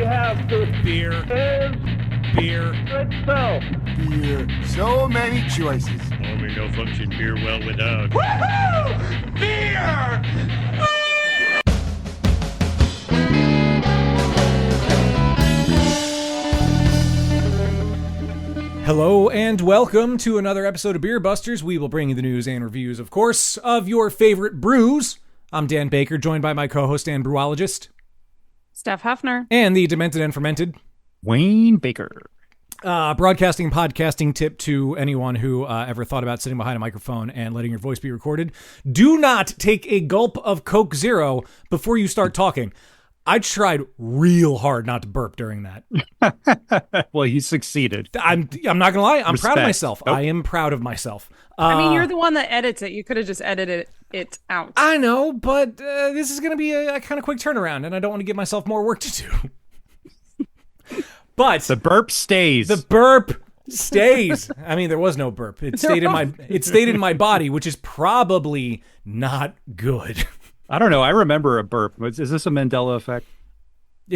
have to Beer. is Beer. itself. Beer. So many choices. Only no function beer well without. Woohoo! Beer! Hello and welcome to another episode of Beer Busters. We will bring you the news and reviews, of course, of your favorite brews. I'm Dan Baker, joined by my co-host and brewologist, Steph Hefner, and the demented and fermented, Wayne Baker. Broadcasting podcasting tip to anyone who ever thought about sitting behind a microphone and letting your voice be recorded. Do not take a gulp of Coke Zero before you start talking. I tried real hard not to burp during that. Well, you succeeded. I'm not gonna lie. I'm proud of Respect. myself. Nope. I am proud of myself. I mean, you're the one that edits it. You could have just edited it out. I know, but this is going to be a kind of quick turnaround, and I don't want to give myself more work to do. But The burp stays. the burp stays. I mean, there was no burp. It stayed in my body, which is probably not good. I don't know. I remember a burp. Is this a Mandela effect?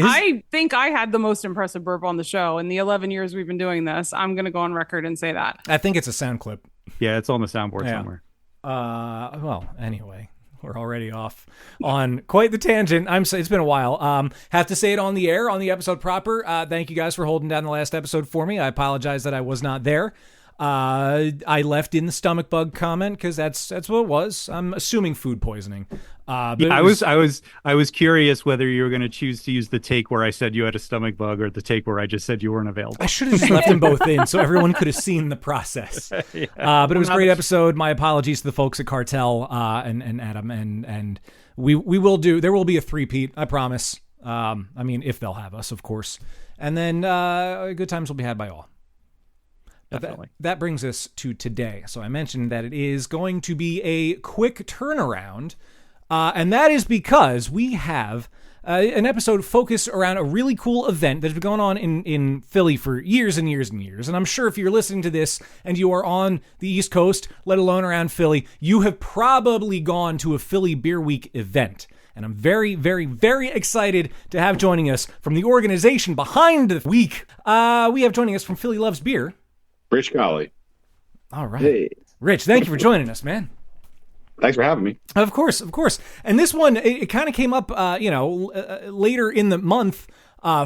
I think I had the most impressive burp on the show in the 11 years we've been doing this. I'm going to go on record and say that. I think it's a sound clip. Yeah, it's on the soundboard Yeah. somewhere. Well, anyway, we're already off on quite the tangent. It's been a while. Have to say it on the air, on the episode proper. Thank you guys for holding down the last episode for me. I apologize that I was not there. I left in the stomach bug comment because that's what it was. I'm assuming food poisoning. But Yeah, it I was curious whether you were going to choose to use the take where I said you had a stomach bug or the take where I just said you weren't available. I should have just left them both in so everyone could have seen the process. But it was a great episode. My apologies to the folks at Cartel and Adam, and we will do. There will be a three-peat, I promise. I mean, if they'll have us, of course. And then good times will be had by all. Definitely. That brings us to today. So I mentioned that it is going to be a quick turnaround, and that is because we have an episode focused around a really cool event that has been going on in Philly for years and years and years. And I'm sure if you're listening to this and you are on the East Coast, let alone around Philly, you have probably gone to a Philly Beer Week event. And I'm very, very, very excited to have joining us from the organization behind the week. We have joining us from Philly Loves Beer, Rich Colley. all right. Hey, Rich, thank you for joining us, man. thanks for having me. Of course. And this one, it kind of came up, later in the month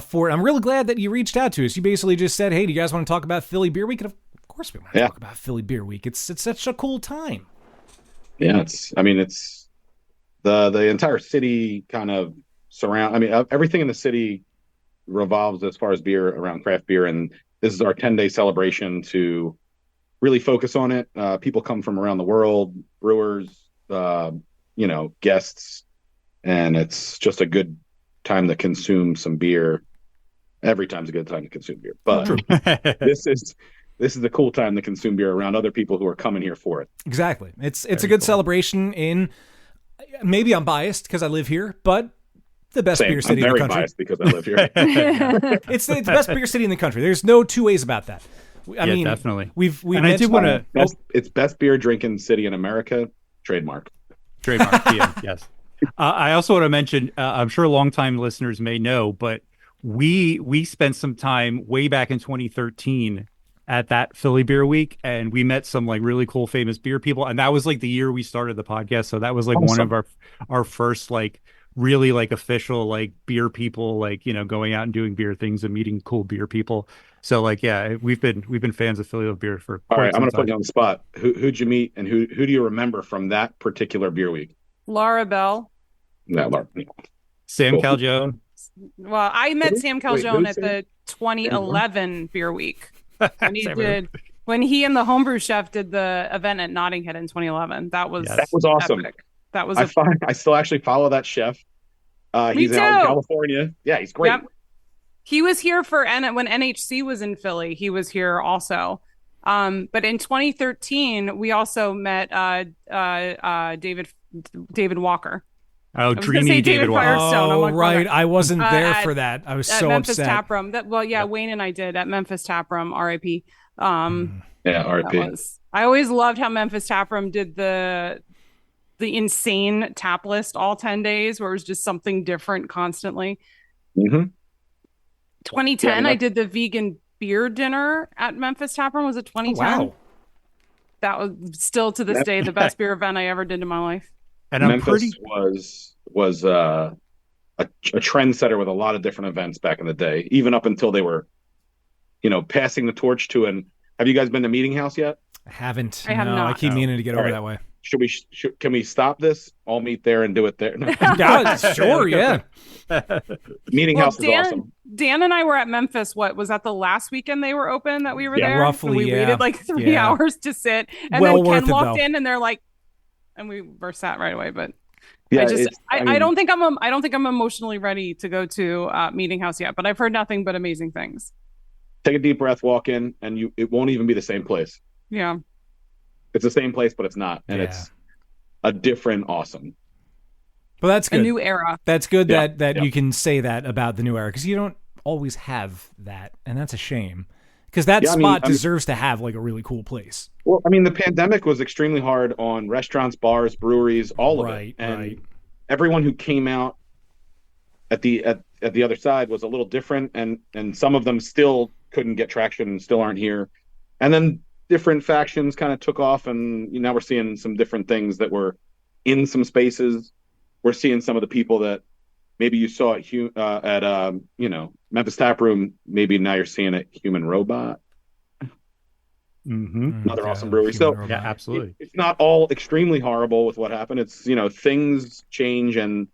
for it. I'm really glad that you reached out to us. You basically just said, hey, do you guys want to talk about Philly Beer Week? And of course we want to talk about Philly Beer Week. It's such a cool time. Yeah, it's the entire city kind of everything in the city revolves as far as beer around craft beer. And this is our 10-day celebration to really focus on it. People come from around the world, brewers, guests, and it's just a good time to consume some beer. Every time's a good time to consume beer, but this is a cool time to consume beer around other people who are coming here for it. Exactly. It's a good celebration in, maybe I'm biased because I live here, but the best beer city in the country. I'm very biased because I live here. It's the best beer city in the country. There's no two ways about that. I mean, definitely. We've And I did want to It's best beer drinking city in America. Trademark. Yeah, yes. I also want to mention, I'm sure longtime listeners may know, but we spent some time way back in 2013 at that Philly Beer Week, and we met some like really cool famous beer people, and that was like the year we started the podcast. So that was like one of our first like really like official like beer people, like, going out and doing beer things and meeting cool beer people. So like, yeah, we've been fans of Philly Beer for all right. I'm going to time. put you on the spot. Who'd you meet, and who do you remember from that particular beer week? Laura Bell. No, Sam Cool. Calgione. Well, I met Sam Calgione who's at the 2011 Beer Week. Sam. When he and the homebrew chef did the event at Notting Hill in 2011. That was awesome. epic. That was I still actually follow that chef. He's out in California. Yeah, he's great. Yep. He was here when NHC was in Philly. He was here also. But in 2013, we also met David Walker. Oh, I was gonna say dreamy David David Walker. Firestone. I'm Oh, like, right. brother. I wasn't there At- for that. I was At so Memphis upset. Tap Room. Wayne and I did at Memphis Tap Room, RIP. Yeah, RIP. I always loved how Memphis Tap Room did the insane tap list all 10 days where it was just something different constantly. Mm-hmm. 2010, Yeah, I did the vegan beer dinner at Memphis Tap Room. Was it 2010? Wow. That was still to this day the best beer event I ever did in my life. And I'm Memphis pretty was a trendsetter with a lot of different events back in the day, even up until they were, passing the torch to an. Have you guys been to Meeting House yet? I haven't. I have no, I not. keep meaning to get over Alright. that way. Can we stop this? All meet there and do it there. No. Yeah, sure, yeah. Meeting Well, House is awesome. Dan and I were at Memphis. What was that the last weekend they were open that we were Yeah, there? roughly, And we yeah. waited like 3 Yeah. hours to sit. And Well then worth Ken it, walked though. in and they're like, and we were sat right away. But Yeah, I don't think I'm emotionally ready to go to Meeting House yet, but I've heard nothing but amazing things. Take a deep breath, walk in, and it won't even be the same place. Yeah. It's the same place, but it's not, and Yeah. it's a different awesome. But that's A good. new era. That's good Yeah, that yeah. you can say that about the new era because you don't always have that, and that's a shame. Because that Yeah, I mean- spot I mean- deserves to have like a really cool place. Well, I mean, the pandemic was extremely hard on restaurants, bars, breweries, all of Right, it, and right. everyone who came out at the other side was a little different, and some of them still couldn't get traction and still aren't here, and then different factions kind of took off, and now we're seeing some different things that were in some spaces. We're seeing some of the people that maybe you saw at Memphis Tap Room. Maybe now you're seeing it Human Robot, another awesome brewery. So Human yeah, Robot. absolutely. it's not all extremely horrible with what happened. It's things change, and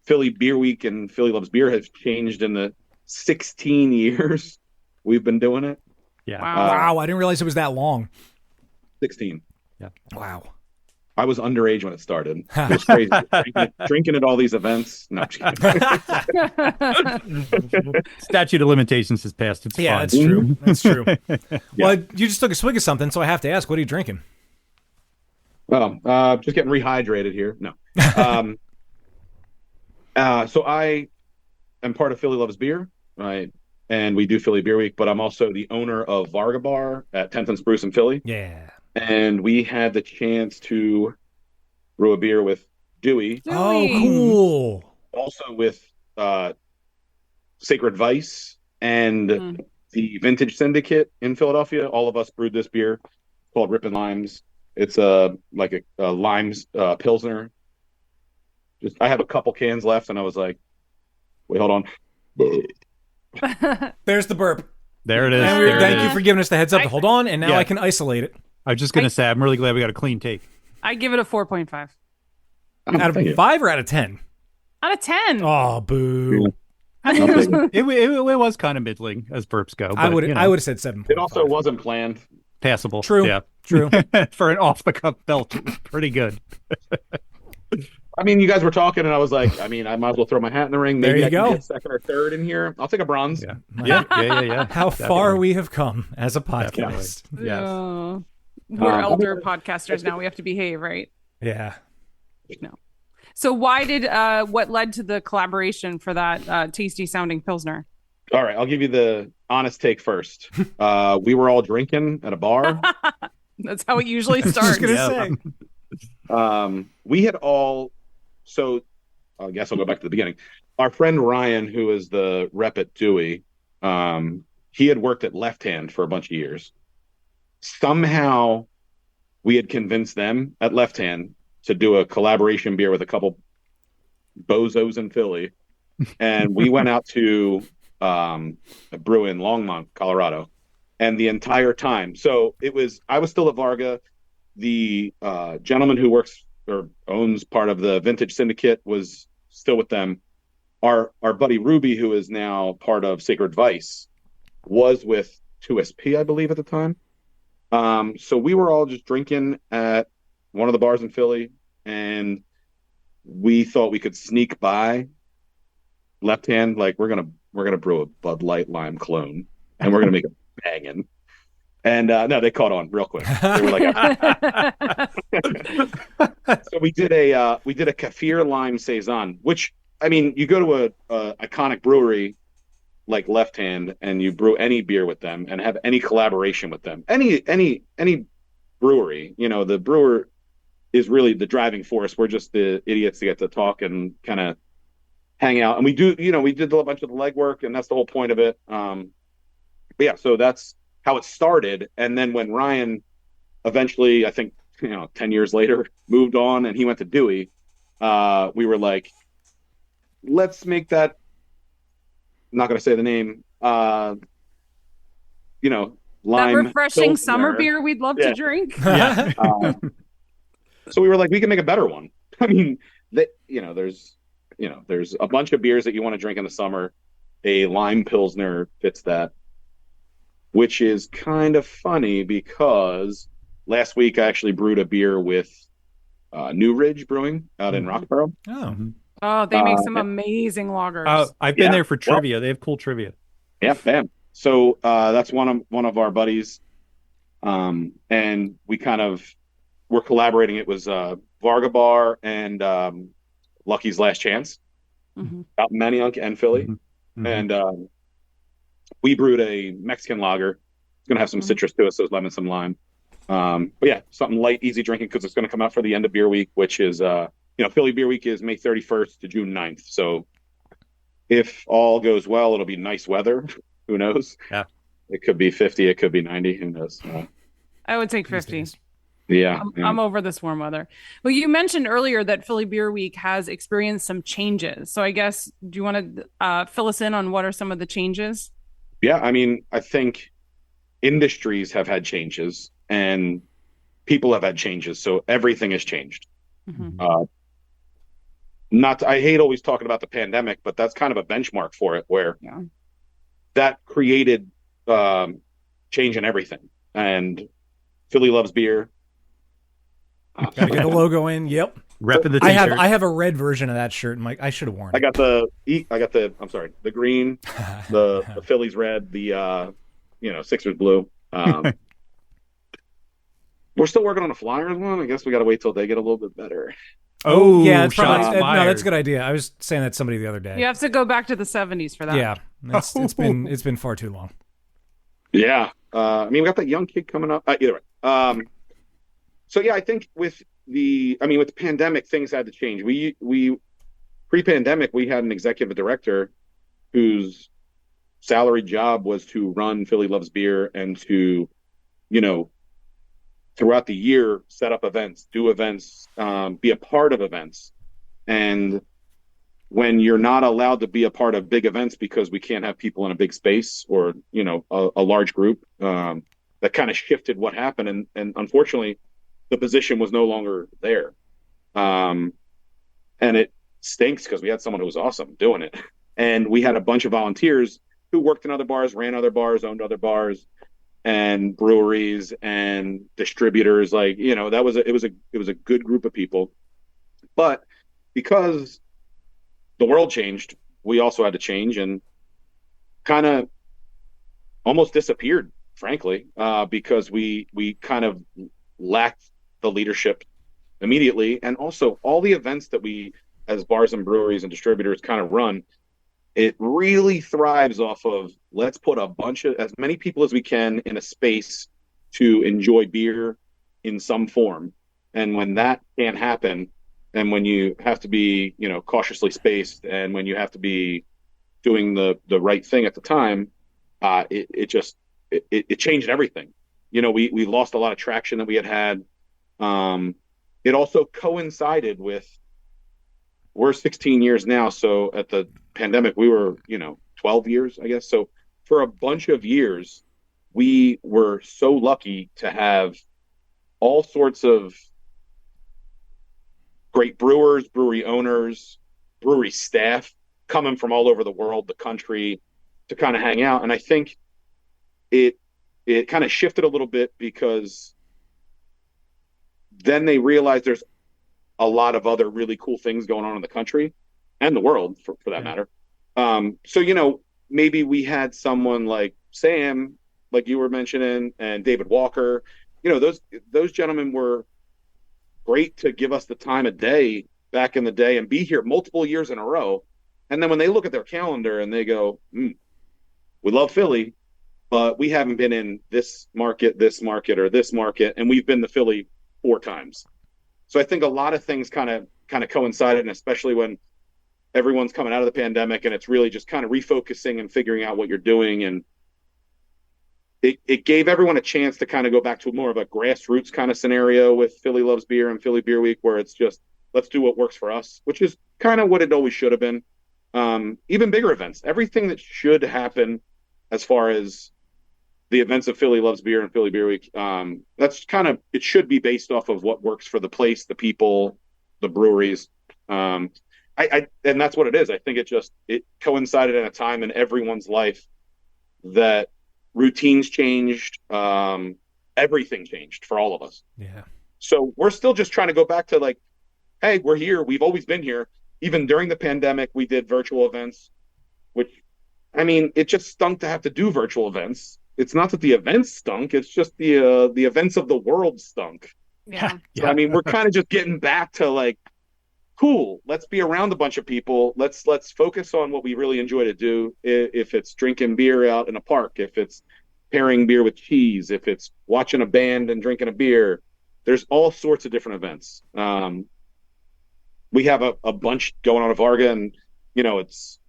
Philly Beer Week and Philly Loves Beer has changed in the 16 years we've been doing it. Yeah. Wow. Wow, I didn't realize it was that long. 16. Wow. I was underage when it started. It was crazy. drinking at all these events. No, I'm just kidding. Statute of limitations has passed. It's Yeah, fine. that's true. That's true. Well, you just took a swig of something, so I have to ask, what are you drinking? Well, just getting rehydrated here. No. So I am part of Philly Loves Beer, right? And we do Philly Beer Week, but I'm also the owner of Varga Bar at 10th and Spruce in Philly. Yeah. And we had the chance to brew a beer with Dewey, Oh, Dewey. cool. also with Sacred Vice and Mm. the Vintage Syndicate in Philadelphia. All of us brewed this beer called Rippin' Limes. It's a limes pilsner. I have a couple cans left, and I was like, "Wait, hold on." There's the burp. There it is. And There it thank you is. for giving us the heads up to hold on, and now Yeah. I can isolate it. I was just going to say, I'm really glad we got a clean take. I give it a 4.5 Out Thank you. of 5 or out of 10? out of 10. Oh, boo. I'll take it. It was kind of middling as burps go. I but, would you know, I would have said 7.5. It also wasn't planned. passable. True. Yeah. True. For an off the cuff belt, it was pretty good. I mean, you guys were talking, and I was like, I might as well throw my hat in the ring. There Maybe you I can go. get second or third in here. I'll take a bronze. Yeah. Yeah. How far we have come as a podcast. Yes. We're elder podcasters now. We have to behave, right? Yeah. So why did what led to the collaboration for that tasty sounding pilsner? All right, I'll give you the honest take first. We were all drinking at a bar. That's how it usually Just starts. gonna say. We had all, so I guess I'll go back to the beginning. Our friend Ryan, who is the rep at Dewey, he had worked at Left Hand for a bunch of years. Somehow we had convinced them at Left Hand to do a collaboration beer with a couple bozos in Philly. And we went out to a brew in Longmont, Colorado. And the entire time, I was still at Varga. The gentleman who works or owns part of the Vintage Syndicate was still with them. Our buddy Ruby, who is now part of Sacred Vice, was with 2SP, I believe, at the time. So we were all just drinking at one of the bars in Philly, and we thought we could sneak by Left Hand, like we're gonna brew a Bud Light lime clone, and we're gonna make it banging. And no, they caught on real quick. They were like, so we did a Kaffir lime saison, which you go to a iconic brewery like Left Hand, and you brew any beer with them and have any collaboration with them, any brewery, the brewer is really the driving force. We're just the idiots that get to talk and kind of hang out. And we do, we did a bunch of the legwork, and that's the whole point of it. But yeah, so that's how it started. And then when Ryan eventually, I think, 10 years later, moved on and he went to Dewey, we were like, let's make that, I'm not going to say the name, That lime refreshing Pilsner. summer beer we'd love to drink. Yeah. So we were like, we can make a better one. I mean, there's a bunch of beers that you want to drink in the summer. A lime Pilsner fits that, which is kind of funny because last week I actually brewed a beer with New Ridge Brewing out in Roxborough. Oh, Oh, they make some amazing lagers. I've been Yeah. there for trivia. They have cool trivia. Yeah, bam. So that's one of our buddies, and we kind of were collaborating. It was Varga Bar and Lucky's Last Chance out in Manayunk and Philly, and we brewed a Mexican lager. It's gonna have some citrus to it, so it's lemon, some lime. But yeah, something light, easy drinking because it's gonna come out for the end of beer week, which is Philly Beer Week is May 31st to June 9th. So if all goes well, it'll be nice weather. Who knows? Yeah. It could be 50. It could be 90. Who knows? I would take 50. Yeah. I'm over this warm weather. Well, you mentioned earlier that Philly Beer Week has experienced some changes. So I guess, do you want to fill us in on what are some of the changes? Yeah. I mean, I think industries have had changes and people have had changes. So everything has changed. I hate always talking about the pandemic, but that's kind of a benchmark for it where that created change in everything. And Philly loves beer. gotta get the logo in. Yep. Repping the I t-shirt. have a red version of that shirt. Mike, I should have worn it. I got the green, the Phillies red, the Sixers blue. We're still working on a Flyers one. I guess we got to wait till they get a little bit better. Oh, yeah, it's shots probably, no, fired. that's a good idea. I was saying that to somebody the other day. You have to go back to the 70s for that. Yeah, it's been far too long. Yeah. We got that young kid coming up. Either way. So yeah, I think with the pandemic, things had to change. We pre-pandemic, we had an executive director whose salaried job was to run Philly Loves Beer and to, throughout the year, set up events, do events, be a part of events. And when you're not allowed to be a part of big events because we can't have people in a big space or, a large group, that kind of shifted what happened. And unfortunately, the position was no longer there. And it stinks because we had someone who was awesome doing it. And we had a bunch of volunteers who worked in other bars, ran other bars, owned other bars, and breweries and distributors. It was a good group of people. But because the world changed, we also had to change and kind of almost disappeared, frankly, because we kind of lacked the leadership immediately. And also all the events that we as bars and breweries and distributors kind of run, it really thrives off of let's put as many people as we can in a space to enjoy beer in some form. And when that can't happen, and when you have to be, cautiously spaced, and when you have to be doing the right thing at the time, it changed everything. We lost a lot of traction that we had. It also coincided with, we're 16 years now. So at the pandemic, we were, 12 years, I guess. So for a bunch of years, we were so lucky to have all sorts of great brewers, brewery owners, brewery staff coming from all over the world, the country, to kind of hang out. And I think it kind of shifted a little bit because then they realized there's a lot of other really cool things going on in the country and the world for that matter. So, maybe we had someone like Sam, like you were mentioning, and David Walker, those gentlemen were great to give us the time of day back in the day and be here multiple years in a row. And then when they look at their calendar and they go, we love Philly, but we haven't been in this market, or this market, and we've been to Philly 4 times. So I think a lot of things kind of coincided, and especially when everyone's coming out of the pandemic, and it's really just kind of refocusing and figuring out what you're doing. And it gave everyone a chance to kind of go back to more of a grassroots kind of scenario with Philly Loves Beer and Philly Beer Week, where it's just, let's do what works for us, which is kind of what it always should have been. Even bigger events, everything that should happen as far as the events of Philly Loves Beer and Philly Beer Week, that's kind of, it should be based off of what works for the place, the people, the breweries. And that's what it is. I think it coincided at a time in everyone's life that routines changed, everything changed for all of us. Yeah. So we're still just trying to go back to like, hey, we're here. We've always been here. Even during the pandemic, we did virtual events, which, I mean, it just stunk to have to do virtual events. It's not that the events stunk. It's just the events of the world stunk. Yeah. So, I mean, we're kind of just getting back to like, cool, let's be around a bunch of people. Let's focus on what we really enjoy to do. If it's drinking beer out in a park, if it's pairing beer with cheese, if it's watching a band and drinking a beer, there's all sorts of different events. We have a bunch going on at Varga, and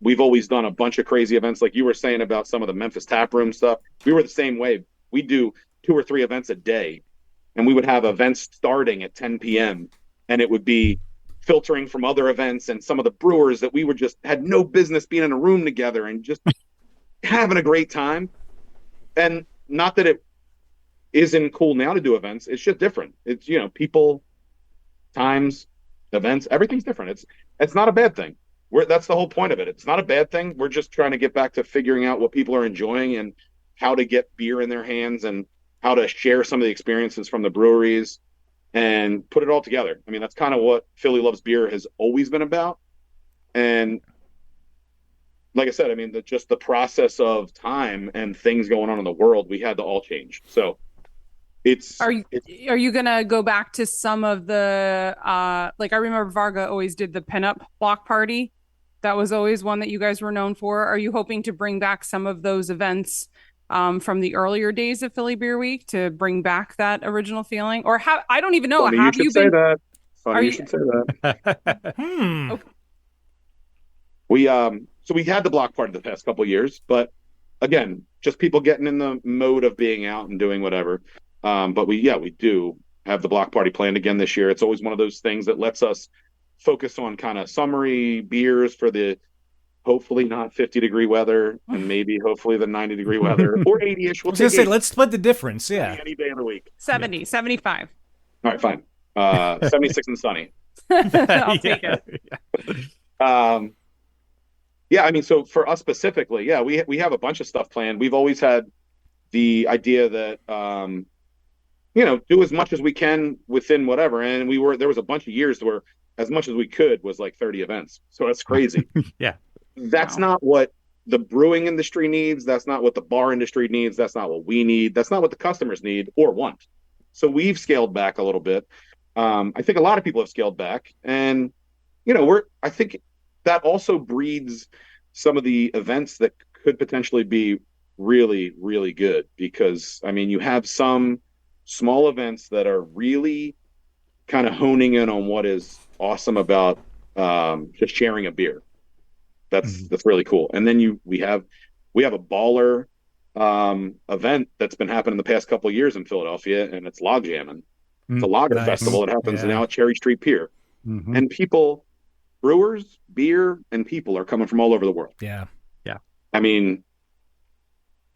we've always done a bunch of crazy events. Like you were saying about some of the Memphis tap room stuff. We were the same way. We do 2 or 3 events a day, and we would have events starting at 10 p.m. and it would be filtering from other events and some of the brewers that we were just had no business being in a room together and just having a great time. And not that it isn't cool now to do events. It's just different. It's, people, times, events, everything's different. It's not a bad thing. That's the whole point of it. It's not a bad thing. We're just trying to get back to figuring out what people are enjoying and how to get beer in their hands and how to share some of the experiences from the breweries and put it all together. I mean, that's kind of what Philly Loves Beer has always been about. And like I said, I mean, just the process of time and things going on in the world, we had to all change. So Are you gonna go back to some of the like, I remember Varga always did the pinup block party. That was always one that you guys were known for. Are you hoping to bring back some of those events from the earlier days of Philly Beer Week to bring back that original feeling? Or how, I don't even know. Funny Have you you should been? say that. Funny you should say that. Okay. So we had the block party the past couple of years, but again, just people getting in the mode of being out and doing whatever. But we do have the block party planned again this year. It's always one of those things that lets us focus on kind of summery beers for the hopefully not 50-degree weather and maybe hopefully the 90-degree weather or 80-ish. I was going to say, let's split the difference. Yeah. Any day of the week. 70, 75. All right, fine. 76 and sunny. I'll take it. Yeah, I mean, so for us specifically, we have a bunch of stuff planned. We've always had the idea that do as much as we can within whatever. And there was a bunch of years where as much as we could was like 30 events. So that's crazy. Yeah. That's not what the brewing industry needs. That's not what the bar industry needs. That's not what we need. That's not what the customers need or want. So we've scaled back a little bit. I think a lot of people have scaled back, and I think that also breeds some of the events that could potentially be really, really good, because I mean, you have some small events that are really kind of honing in on what is awesome about just sharing a beer. That's really cool. And then we have a baller event that's been happening the past couple of years in Philadelphia, and it's Log Jamming. It's a lager festival. It happens now at Cherry Street Pier. And people, brewers, beer, and people are coming from all over the world. Yeah. I mean,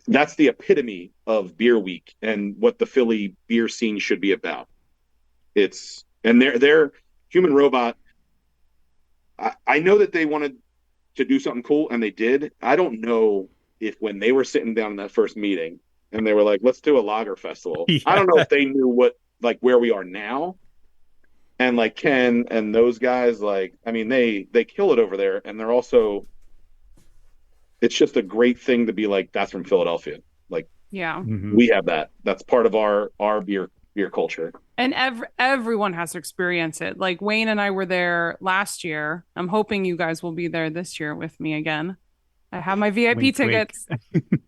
that's the epitome of Beer Week and what the Philly beer scene should be about. They're Human Robot. I know that they wanted to do something cool, and they did. I don't know if when they were sitting down in that first meeting and they were like, let's do a lager festival. Yeah. I don't know if they knew where we are now. And like Ken and those guys, like, I mean, they kill it over there, and they're also, it's just a great thing to be like, that's from Philadelphia. Like, yeah, we have that. That's part of our beer culture. And everyone has to experience it. Like Wayne and I were there last year. I'm hoping you guys will be there this year with me again. I have my VIP tickets.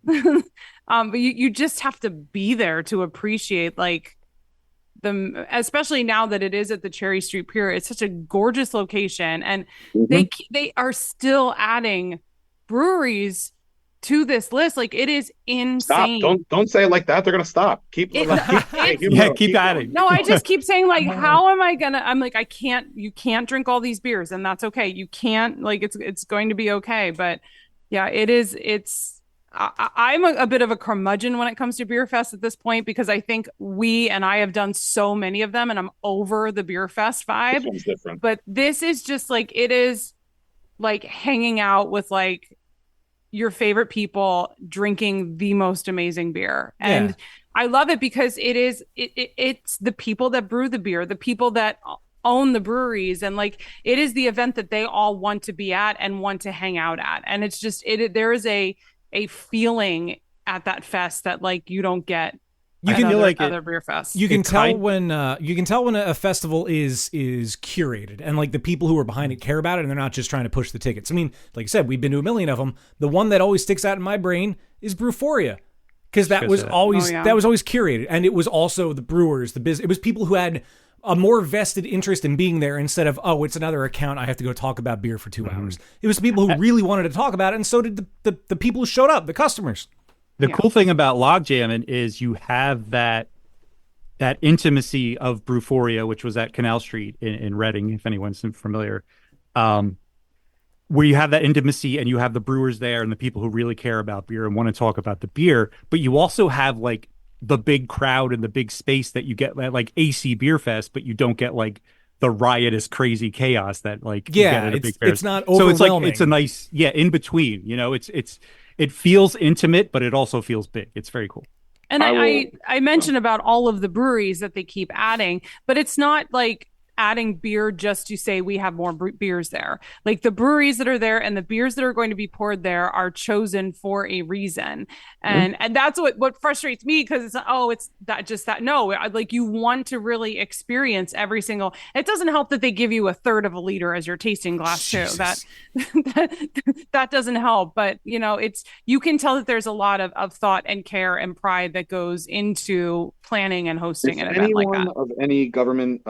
But you just have to be there to appreciate like especially now that it is at the Cherry Street Pier. It's such a gorgeous location, and Mhm. they are still adding breweries to this list. Like, it is Stop! insane. Don't say it like that. They're gonna stop. Keep keep adding. No, I just keep saying, like, how am I gonna? I'm like, you can't drink all these beers, and that's okay. You can't, like, it's going to be okay. But yeah, I'm a bit of a curmudgeon when it comes to Beer Fest at this point, because I think I have done so many of them, and I'm over the Beer Fest vibe. This one's different. But this is just like, it is like hanging out with like your favorite people drinking the most amazing beer. And Yeah. I love it because it's the people that brew the beer, the people that own the breweries, and like, it is the event that they all want to be at and want to hang out at. And it's just, there is a feeling at that fest that like you don't get You at can- other, feel like other beer fests. You can It's tell kind- when a festival is curated, and like the people who are behind it care about it, and they're not just trying to push the tickets. I mean, like I said, we've been to a million of them. The one that always sticks out in my brain is Brewphoria, because that was always curated, and it was also the brewers, the business. It was people who had a more vested interest in being there, instead of, oh, it's another account, I have to go talk about beer for 2 hours. It was people who really wanted to talk about it, and so did the people who showed up, the customers. The cool thing about log jamming is you have that intimacy of Brewphoria, which was at Canal Street in Reading, if anyone's familiar, where you have that intimacy and you have the brewers there and the people who really care about beer and want to talk about the beer, but you also have like the big crowd and the big space that you get at like AC Beer Fest, but you don't get like the riotous, crazy chaos that like you get at a big fair. It's not So it's like overwhelming. it's a nice in between. You know, it feels intimate, but it also feels big. It's very cool. And I I mentioned about all of the breweries that they keep adding, but it's not like adding beer just to say we have more beers there. Like, the breweries that are there and the beers that are going to be poured there are chosen for a reason. And that's what frustrates me, because it's that. No, like, you want to really experience every single. It doesn't help that they give you a third of a liter as your tasting glass too. That doesn't help. But you can tell that there's a lot of thought and care and pride that goes into planning and hosting an event like that. Of any government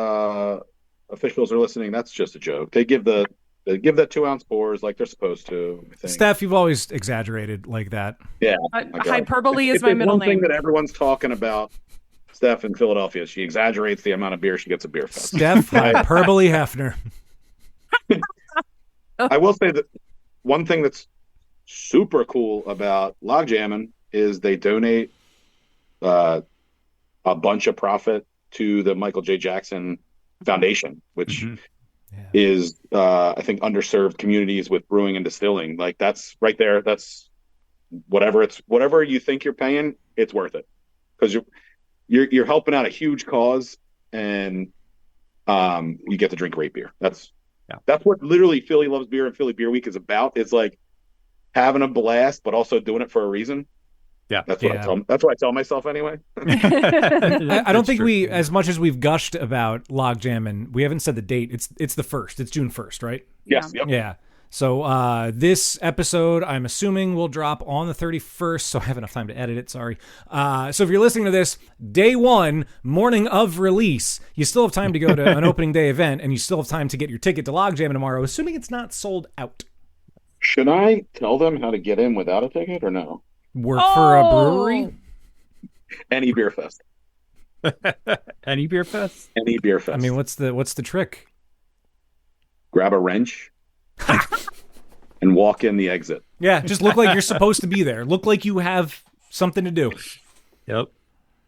officials are listening, that's just a joke. They give that 2-ounce pours like they're supposed to, I think. Steph, you've always exaggerated like that. Yeah. Hyperbole is If my there's middle one thing name. that everyone's talking about Steph in Philadelphia, she exaggerates the amount of beer she gets at Beer Fest. Steph Hyperbole Hefner. I will say that one thing that's super cool about log jamming is they donate a bunch of profit to the Michael J. Jackson Foundation, which is I think underserved communities with brewing and distilling. Like, that's right there. That's whatever you think you're paying, it's worth it, because you're helping out a huge cause, and you get to drink great beer. That's what literally Philly Loves Beer and Philly Beer Week is about. It's like having a blast, but also doing it for a reason. Yeah, that's what I tell myself anyway. I don't think we, as much as we've gushed about log jamming, we haven't said the date. It's the 1st. It's June 1st, right? Yes. Yep. Yeah. So this episode, I'm assuming, will drop on the 31st, so I have enough time to edit it. Sorry. So if you're listening to this, day 1, morning of release, you still have time to go to an opening day event, and you still have time to get your ticket to log jamming tomorrow, assuming it's not sold out. Should I tell them how to get in without a ticket or no? Work for a brewery? Any Beer Fest. Any Beer Fest? Any Beer Fest. I mean, what's the trick? Grab a wrench and walk in the exit. Yeah, just look like you're supposed to be there. Look like you have something to do. Yep.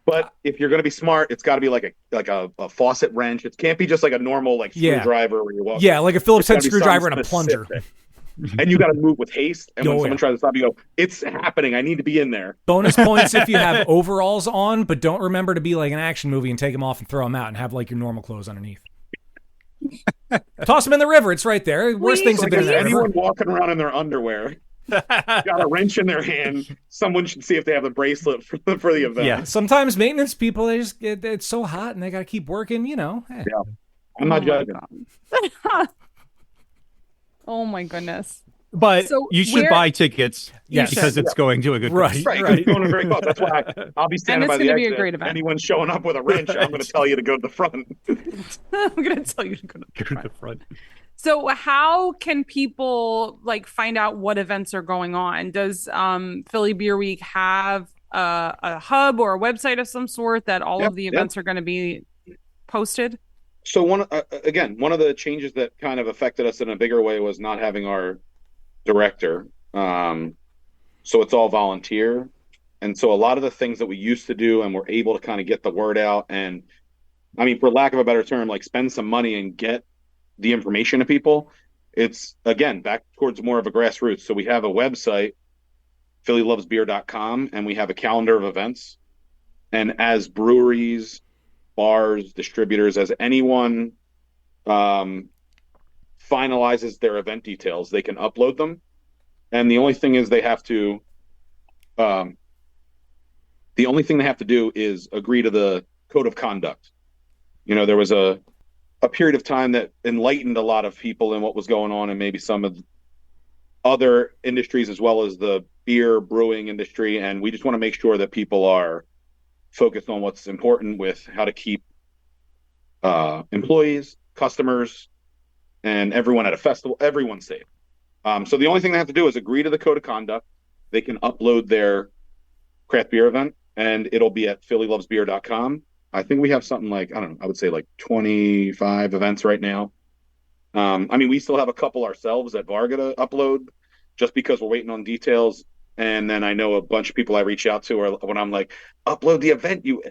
But if you're going to be smart, it's got to be like a faucet wrench. It can't be just like a normal screwdriver where you walk. Yeah, like a Phillips head It's gotta be screwdriver and a something plunger. specific. And you got to move with haste. And when Oh, someone yeah. tries to stop you, go, it's happening. I need to be in there. Bonus points if you have overalls on, but don't remember to be like an action movie and take them off and throw them out and have like your normal clothes underneath. Toss them in the river. It's right there. Worst things have Like, been in if that river. anyone walking around in their underwear got a wrench in their hand, someone should see if they have the bracelet for the event. Yeah, sometimes maintenance people, it's so hot and they got to keep working, Hey. I'm not judging. Oh my goodness. But So you should where- buy tickets Yes. because it's going to a good Right. place. Right, 'cause it's going to a great cause. That's why I'll be standing And it's by the gonna be a exit. great event. Anyone showing up with a wrench, I'm going to tell you to go to the front. I'm gonna tell you to go to the Go to front. the front. So how can people like find out what events are going on? Does Philly Beer Week have a hub or a website of some sort that all Yep, of the yep. events are going to be posted? So one of the changes that kind of affected us in a bigger way was not having our director. So it's all volunteer. And so a lot of the things that we used to do and we're able to kind of get the word out and, I mean, for lack of a better term, like spend some money and get the information to people. It's, again, back towards more of a grassroots. So we have a website, phillylovesbeer.com, and we have a calendar of events. And as breweries, bars, distributors, as anyone finalizes their event details, they can upload them. And the only thing is they have to do is agree to the code of conduct. You know, there was a period of time that enlightened a lot of people in what was going on and maybe some of other industries as well as the beer brewing industry. And we just want to make sure that people are focused on what's important with how to keep employees, customers, and everyone at a festival, everyone safe. So the only thing they have to do is agree to the code of conduct. They can upload their craft beer event, and it'll be at phillylovesbeer.com. I think we have something like, I don't know, I would say like 25 events right now. I mean, we still have a couple ourselves at Varga to upload just because we're waiting on details. And then I know a bunch of people I reach out to are when I'm like, upload the event you.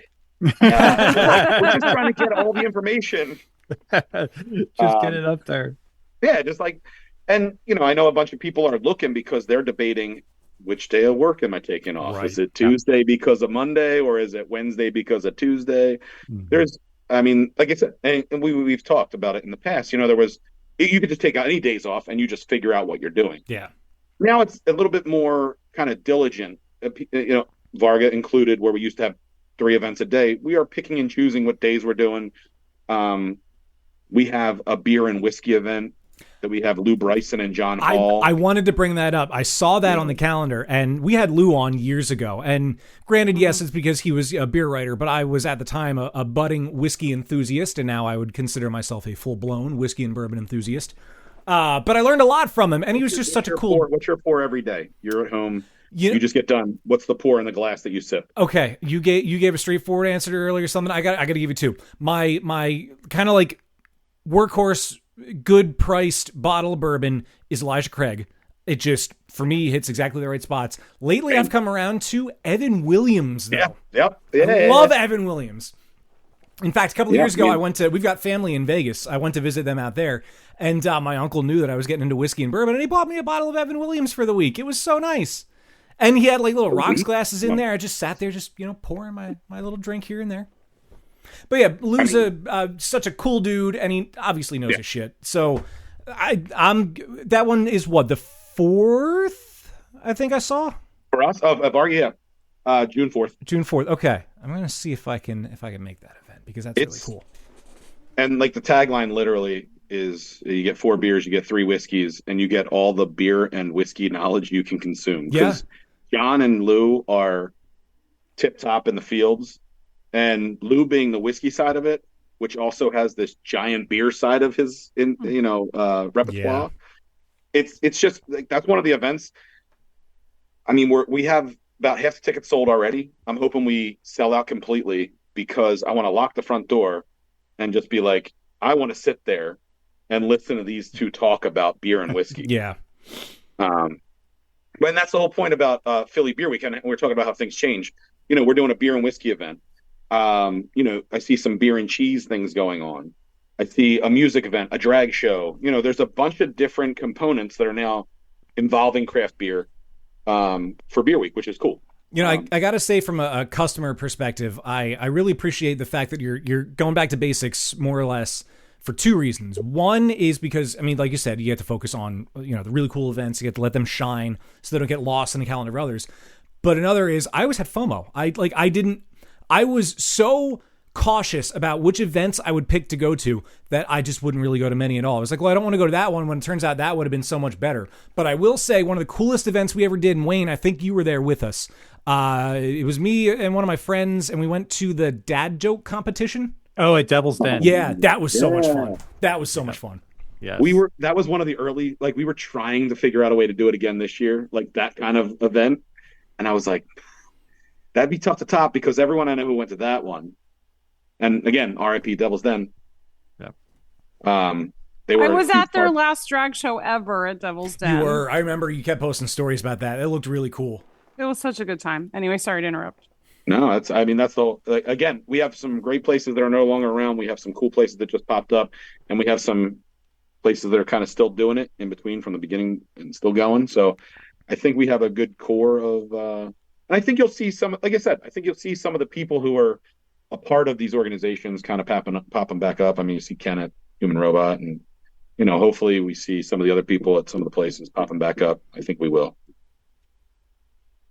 We're just trying to get all the information. Just get it up there. Yeah, just like, and you know, I know a bunch of people are looking because they're debating which day of work am I taking off? Right. Is it Tuesday because of Monday, or is it Wednesday because of Tuesday? Mhm. There's, I mean, like I said, and we've talked about it in the past. You know, there was you could just take any days off and you just figure out what you're doing. Yeah. Now it's a little bit more kind of diligent. You know, Varga included, where we used to have 3 events a day. We are picking and choosing what days we're doing. We have a beer and whiskey event that we have Lou Bryson and John Hall. I wanted to bring that up. I saw that on the calendar, and we had Lou on years ago. And granted, yes, it's because he was a beer writer, but I was at the time a budding whiskey enthusiast, and now I would consider myself a full-blown whiskey and bourbon enthusiast. But I learned a lot from him, and he was just such a cool... What's your pour every day? You're at home. You- You just get done. What's the pour in the glass that you sip? Okay, you gave a straightforward answer earlier. Something I got to give you two. My kind of like workhorse, good priced bottle of bourbon is Elijah Craig. It just, for me, hits exactly the right spots. Lately, I've come around to Evan Williams, though. Yep. I love Evan Williams. In fact, a couple of Yeah, years ago, yeah. we've got family in Vegas. I went to visit them out there, and my uncle knew that I was getting into whiskey and bourbon, and he bought me a bottle of Evan Williams for the week. It was so nice. And he had like little rocks glasses in there. I just sat there, just, pouring my little drink here and there. But yeah, Lou's such a cool dude, and he obviously knows his shit. So I'm that one is what, the 4th I think I saw? For us, Varga, yeah. June 4th. June 4th. Okay. I'm gonna see if I can make that event, because that's really cool. And like the tagline literally is, you get 4 beers, you get 3 whiskeys, and you get all the beer and whiskey knowledge you can consume. Yeah. John and Lou are tip top in the fields, and Lou being the whiskey side of it, which also has this giant beer side of his repertoire. Yeah. It's just like, that's one of the events. I mean, we have about half the tickets sold already. I'm hoping we sell out completely, because I want to lock the front door and just be like, I want to sit there and listen to these two talk about beer and whiskey. Yeah. And that's the whole point about Philly Beer Week. And we're talking about how things change. You know, we're doing a beer and whiskey event. I see some beer and cheese things going on. I see a music event, a drag show. You know, there's a bunch of different components that are now involving craft beer for Beer Week, which is cool. You know, I got to say, from a customer perspective, I really appreciate the fact that you're going back to basics more or less for 2 reasons. One is because, I mean, like you said, you get to focus on, the really cool events. You get to let them shine so they don't get lost in the calendar of others. But another is, I always had FOMO. I was so cautious about which events I would pick to go to, that I just wouldn't really go to many at all. I was like, well, I don't want to go to that one when it turns out that would have been so much better. But I will say one of the coolest events we ever did, and Wayne, I think you were there with us. It was me and one of my friends, and we went to the dad joke competition. Oh, at Devil's Den. Yeah, that was so much fun. That was so much fun. Yes. That was one of the early, like, we were trying to figure out a way to do it again this year, like that kind of event. And I was like, that'd be tough to top because everyone I know who went to that one. And again, RIP Devil's Den. Yeah. They were. I was at their last drag show ever at Devil's Den. You were. I remember you kept posting stories about that. It looked really cool. It was such a good time. Anyway, sorry to interrupt. No, that's the, like, again, we have some great places that are no longer around. We have some cool places that just popped up, and we have some places that are kind of still doing it in between from the beginning and still going. So I think we have a good core of, and I think you'll see some, like I said, I think you'll see some of the people who are a part of these organizations kind of popping back up. I mean, you see Ken at Human Robot, and, you know, hopefully we see some of the other people at some of the places popping back up. I think we will.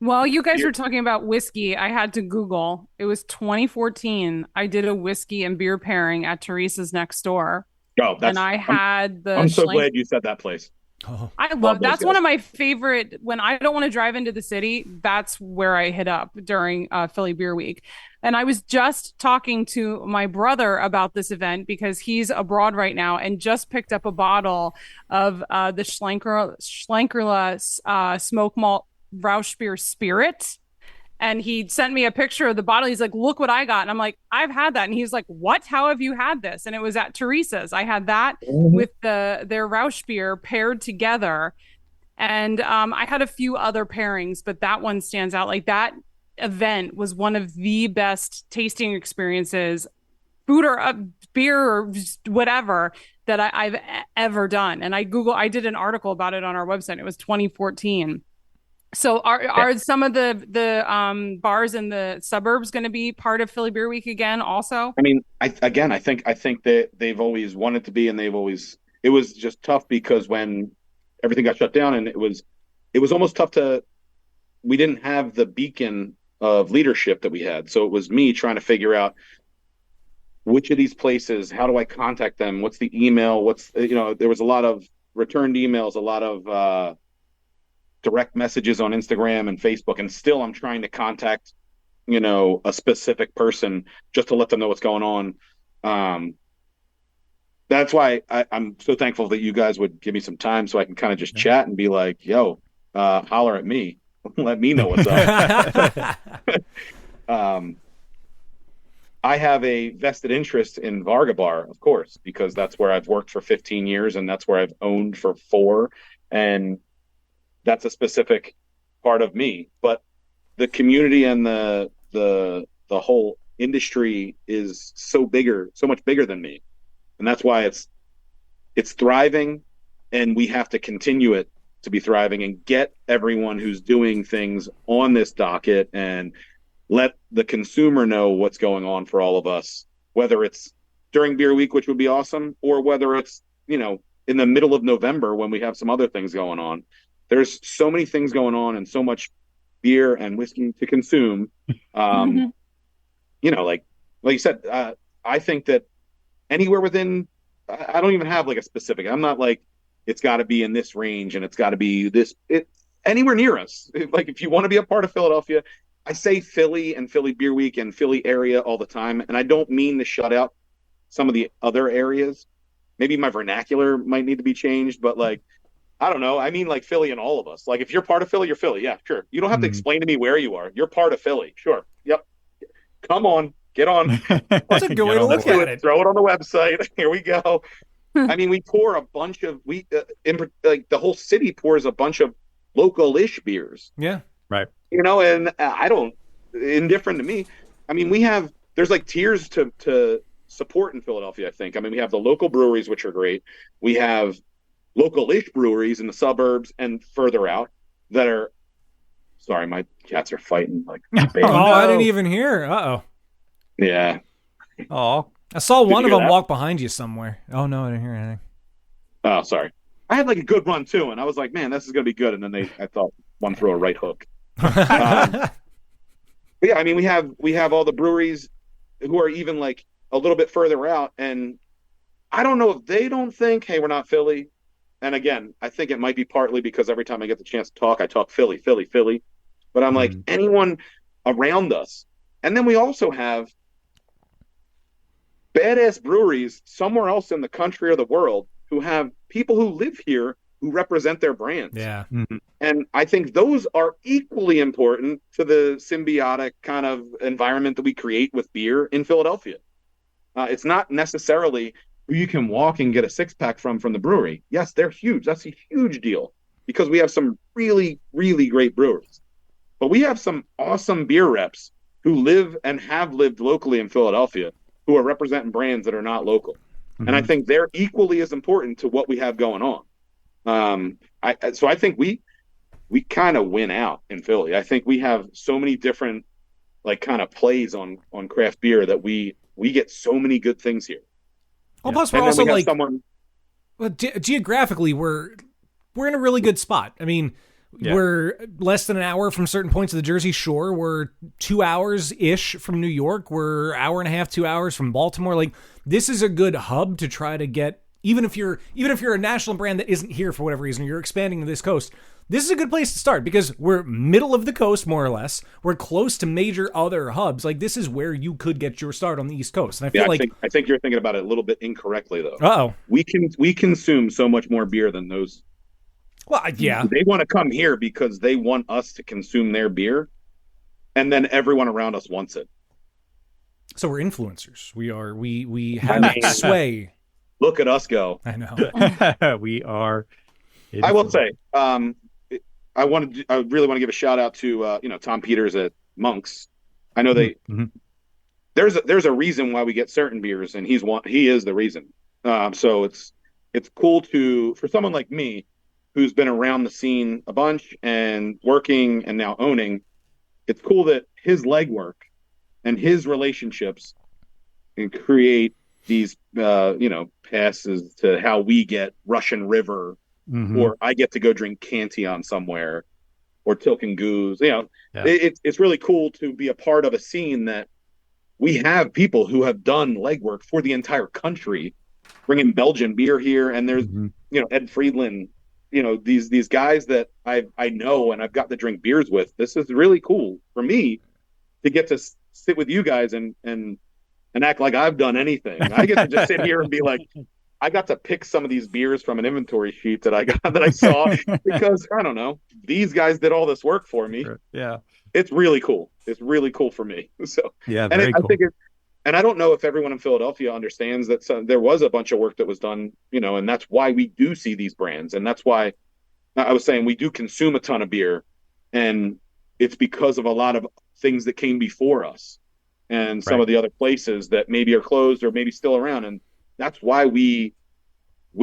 Well, you guys were talking about whiskey. I had to Google. It was 2014. I did a whiskey and beer pairing at Teresa's next door. Oh, and I had the. I'm so glad you said that place. Oh. I love that's one of my favorite. When I don't want to drive into the city, that's where I hit up during Philly Beer Week. And I was just talking to my brother about this event because he's abroad right now and just picked up a bottle of the Schlenkerla smoke malt Rausch beer Spirit. And he sent me a picture of the bottle. He's like, look what I got. And I'm like, I've had that. And he's like, what? How have you had this? And it was at Teresa's. I had that with their Rausch beer paired together. And I had a few other pairings, but that one stands out. Like, that event was one of the best tasting experiences, food or beer or whatever, that I've ever done. And I did an article about it on our website. It was 2014. So are some of the bars in the suburbs going to be part of Philly Beer Week again also? I mean, I think that they've always wanted to be, and it was just tough because when everything got shut down, and it was almost tough we didn't have the beacon of leadership that we had. So it was me trying to figure out which of these places, how do I contact them? What's the email? There was a lot of returned emails, a lot of, direct messages on Instagram and Facebook, and still I'm trying to contact, a specific person just to let them know what's going on. That's why I'm so thankful that you guys would give me some time so I can kind of just chat and be like, yo, holler at me. Let me know what's up. I have a vested interest in Varga Bar, of course, because that's where I've worked for 15 years and that's where I've owned for 4. And that's a specific part of me, but the community and the whole industry is so much bigger than me. And that's why it's thriving, and we have to continue it to be thriving and get everyone who's doing things on this docket and let the consumer know what's going on for all of us, whether it's during Beer Week, which would be awesome, or whether it's, in the middle of November when we have some other things going on. There's so many things going on and so much beer and whiskey to consume. Like you said, I think that anywhere within, I don't even have like a specific, I'm not like, it's got to be in this range and it's got to be anywhere near us. Like, if you want to be a part of Philadelphia, I say Philly and Philly Beer Week and Philly area all the time. And I don't mean to shut out some of the other areas. Maybe my vernacular might need to be changed, but like, I don't know. I mean, like, Philly and all of us. Like, if you're part of Philly, you're Philly. Yeah, sure. You don't have to explain to me where you are. You're part of Philly. Sure. Yep. Come on. Get on. That's a good way to look at it. Throw it on the website. Here we go. I mean, we pour a bunch of the whole city pours a bunch of local-ish beers. Yeah. Right. And indifferent to me. I mean, there's like tiers to support in Philadelphia, I think. I mean, we have the local breweries, which are great. We have local-ish breweries in the suburbs and further out that are. Sorry, my cats are fighting. Like, I didn't even hear. Uh-oh. Yeah. Oh, I saw one of them walk behind you somewhere. Oh no, I didn't hear anything. Oh, sorry. I had like a good run too, and I was like, man, this is gonna be good. And then I thought one throw a right hook. But yeah, I mean, we have all the breweries. who are even like a little bit further out. And I don't know if they don't think, hey, we're not Philly. And again, I think it might be partly because every time I get the chance to talk, I talk Philly, Philly, Philly. But I'm like, anyone around us. And then we also have badass breweries somewhere else in the country or the world who have people who live here who represent their brands. Yeah. And I think those are equally important to the symbiotic kind of environment that we create with beer in Philadelphia. It's not necessarily who you can walk and get a six-pack from the brewery. Yes, they're huge. That's a huge deal because we have some really, really great brewers. But we have some awesome beer reps who live and have lived locally in Philadelphia who are representing brands that are not local. And I think they're equally as important to what we have going on. So I think we kind of win out in Philly. I think we have so many different like kind of plays on craft beer that we get so many good things here. Well, plus we're also like someone... geographically we're in a really good spot. I mean, we're less than an hour from certain points of the Jersey Shore. We're 2 hours ish from New York. We're hour and a half, 2 hours from Baltimore. Like this is a good hub to try to get. Even if you're a national brand that isn't here for whatever reason, you're expanding to this coast. This is a good place to start because we're middle of the coast, more or less. We're close to major other hubs. Like this is where you could get your start on the East Coast. And I feel I think you're thinking about it a little bit incorrectly, though. Uh-oh. We consume so much more beer than those. Well, yeah. They want to come here because they want us to consume their beer, and then everyone around us wants it. So we're influencers. We have sway. Look at us go. I know. We are. I will say, I really want to give a shout out to Tom Peters at Monks. I know there's a reason why we get certain beers, and he is the reason. So it's cool for someone like me who's been around the scene a bunch and working and now owning. It's cool that his legwork and his relationships can create these passes to how we get Russian River, or I get to go drink Cantillon somewhere, or Tilken Goose. It's really cool to be a part of a scene that we have people who have done legwork for the entire country, bringing Belgian beer here, and there's Ed Friedland, these guys that I know and I've got to drink beers with. This is really cool for me to get to sit with you guys and act like I've done anything. I get to just sit here and be like, I got to pick some of these beers from an inventory sheet that I saw because I don't know, these guys did all this work for me. Yeah, it's really cool. It's really cool for me. So yeah, and cool. I think and I don't know if everyone in Philadelphia understands that there was a bunch of work that was done, and that's why we do see these brands, and that's why I was saying we do consume a ton of beer, and it's because of a lot of things that came before us. And some of the other places that maybe are closed or maybe still around. And that's why we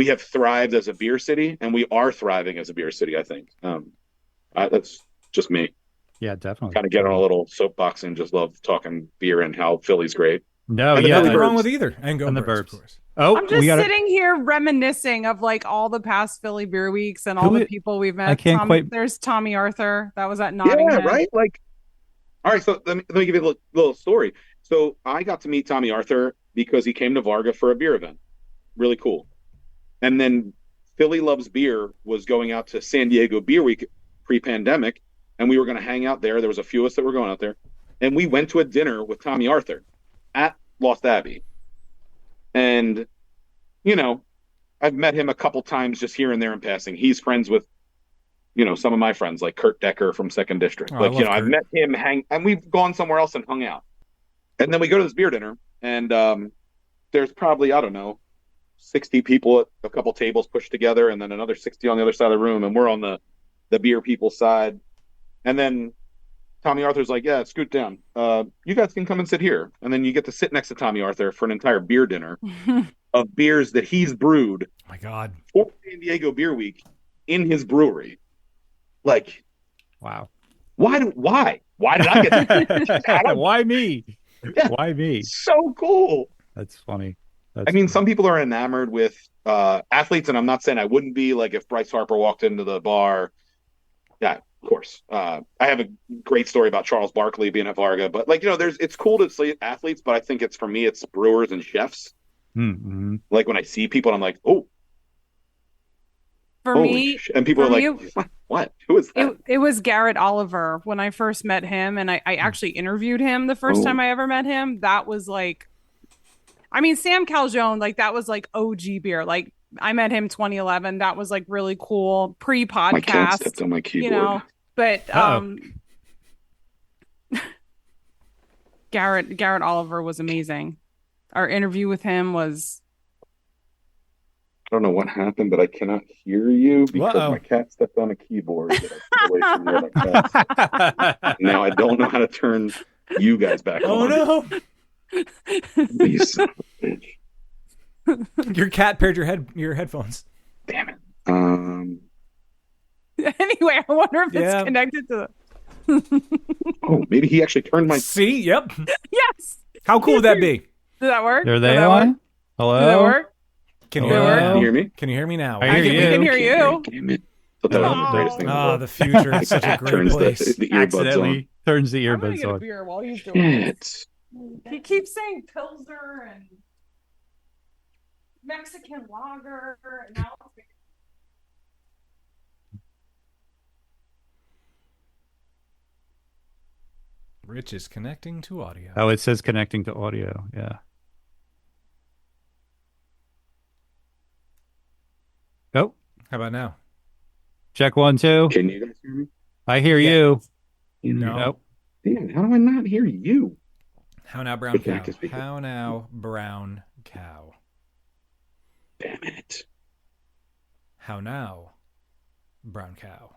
have thrived as a beer city, and we are thriving as a beer city, I think. That's just me. Yeah, definitely. Kind of get on a little soapbox and just love talking beer and how Philly's great. No, and nothing wrong with either. And go and the Birds, Burbs. of course. Oh, I'm just sitting here reminiscing of like all the past Philly beer weeks and all the people we've met. There's Tommy Arthur. That was at Nottingham. Yeah, right? Like, all right, so let me give you a little story. So I got to meet Tommy Arthur because he came to Varga for a beer event. Really cool. And then Philly Loves Beer was going out to San Diego Beer Week pre-pandemic, and we were going to hang out there. There was a few of us that were going out there. And we went to a dinner with Tommy Arthur at Lost Abbey. And, I've met him a couple times just here and there in passing. He's friends with some of my friends like Kurt Decker from Second District. I've met him and we've gone somewhere else and hung out. And then we go to this beer dinner, and there's probably, I don't know, 60 people at a couple tables pushed together, and then another 60 on the other side of the room, and we're on the beer people side. And then Tommy Arthur's like, yeah, scoot down. You guys can come and sit here. And then you get to sit next to Tommy Arthur for an entire beer dinner of beers that he's brewed. Oh my God. For San Diego Beer Week in his brewery. Like, wow. Why did I get that? Why me? Yeah. Why me? So cool. That's funny. Some people are enamored with athletes, and I'm not saying I wouldn't be. Like if Bryce Harper walked into the bar, yeah, of course. I have a great story about Charles Barkley being at Varga, but like, it's cool to see athletes, but I think for me, it's brewers and chefs. Mm-hmm. Like when I see people, I'm like, oh, For me, and people are for like, me, what? Who is that? it was Garrett Oliver when I first met him, and I actually interviewed him the first time I ever met him. That was like, I mean, Sam Calzone, like that was like OG beer. Like I met him 2011. That was like really cool My cat pre-podcast, stepped on my keyboard. you know. But Garrett Oliver was amazing. Our interview with him was I don't know what happened, but I cannot hear you because Uh-oh. my cat stepped on a keyboard that I put away from where my cat. Now I don't know how to turn you guys back Oh on. no! You son of a bitch. Your cat paired your headphones. Damn it. anyway. I wonder if Yeah. it's connected to the. Oh, maybe he actually turned my. See, yep. Yes. How cool would that be? Did that work? There Did they that are. work? Hello. Did that work? Can you Hello? hear me Can now? you hear me? Can you hear me now? I hear We you. can hear you. Damn it. Thought that was the greatest thing in the Oh, world. the future is such a Cat great turns place. the earbuds Accidentally turns the I'm gonna earbuds get a on. beer while he's on. doing it. Shit. He keeps saying Pilsner and Mexican lager. And now it's Rich is connecting to audio. Oh, it says connecting to audio. Yeah. Oh, How about now? check 1, 2. Can you guys hear me? I hear you. No. Nope. Damn, how do I not hear you? How now, brown Good cow? practice, people. How now, brown cow? Damn it. How now, brown cow?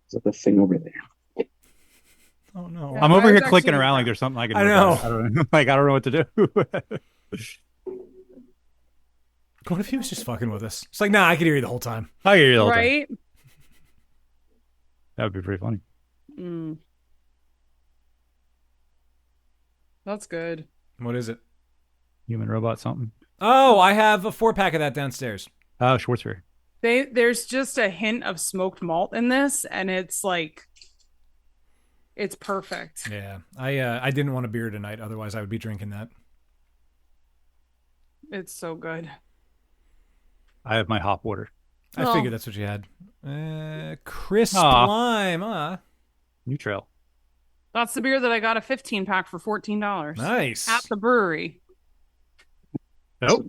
Is that the thing over there? Oh no! Yeah. I'm over Mine's here clicking actually- around like there's something I can do. I know. about it. I don't know. Like I don't know what to do. What if he was just fucking with us? It's like, nah, I could hear you the whole time. I hear you the whole time. right. That would be pretty funny. Mm. That's good. What is it? Human robot something. Oh, I have a 4-pack of that downstairs. Oh, Schwarzberg. There's just a hint of smoked malt in this, and it's like, it's perfect. Yeah, I didn't want a beer tonight. Otherwise, I would be drinking that. It's so good. I have my hop water. I Oh. figured that's what you had. Crisp Aw. lime. New Trail. That's the beer that I got a 15 pack for $14 Nice. at the brewery. Nope.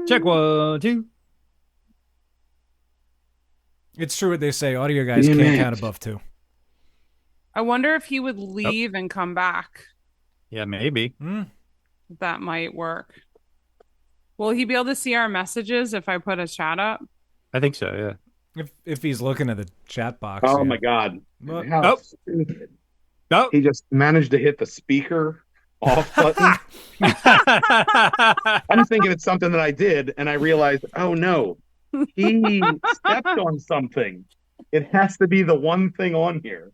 Check 1, 2. It's true what they say. Audio guys Damn can't it. count above 2. I wonder if he would leave and come back. Yeah, maybe. That might work. Will he be able to see our messages if I put a chat up? I think so. Yeah. If he's looking at the chat box. Oh yeah. my god. What? How Oh. stupid. Oh. He just managed to hit the speaker off button. I'm thinking it's something that I did, and I realized, oh no, he stepped on something. It has to be the one thing on here.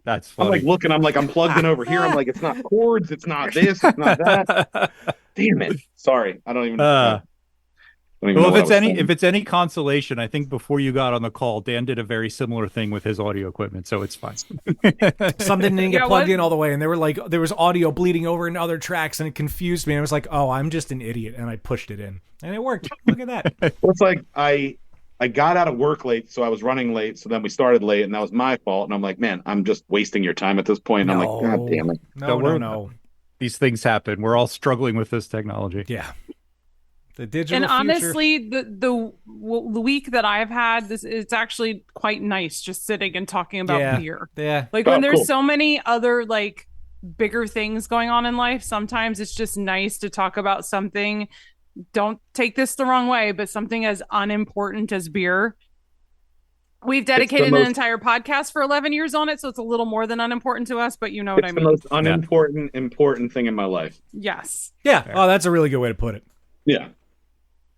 That's I'm funny. like looking, I'm like, I'm plugged in over here. I'm like, it's not cords, it's not this, it's not that. Damn it. Sorry. I don't even, Uh, don't even Well, know if what I was saying. if it's any consolation, I think before you got on the call, Dan did a very similar thing with his audio equipment, so it's fine. Something didn't get Yeah, plugged what? in all the way, and there was audio bleeding over into other tracks, and it confused me. And I was like, "Oh, I'm just an idiot," and I pushed it in, and it worked. Look at that. Well, it's like I got out of work late, so I was running late. So then we started late, and that was my fault. And I'm like, man, I'm just wasting your time at this point. And I'm like, God damn it. No, Don't no, worry no. These things happen. We're all struggling with this technology. Yeah. The digital And future. honestly, the week that I've had, it's actually quite nice just sitting and talking about Yeah. beer. Yeah. Like Oh, when there's cool. so many other like bigger things going on in life, sometimes it's just nice to talk about something. Don't take this the wrong way, but something as unimportant as beer. We've dedicated an most- entire podcast for 11 years on it, so it's a little more than unimportant to us, but you know what It's I the mean. most unimportant, important thing in my life. Yes. Yeah. Oh, that's a really good way to put it. Yeah.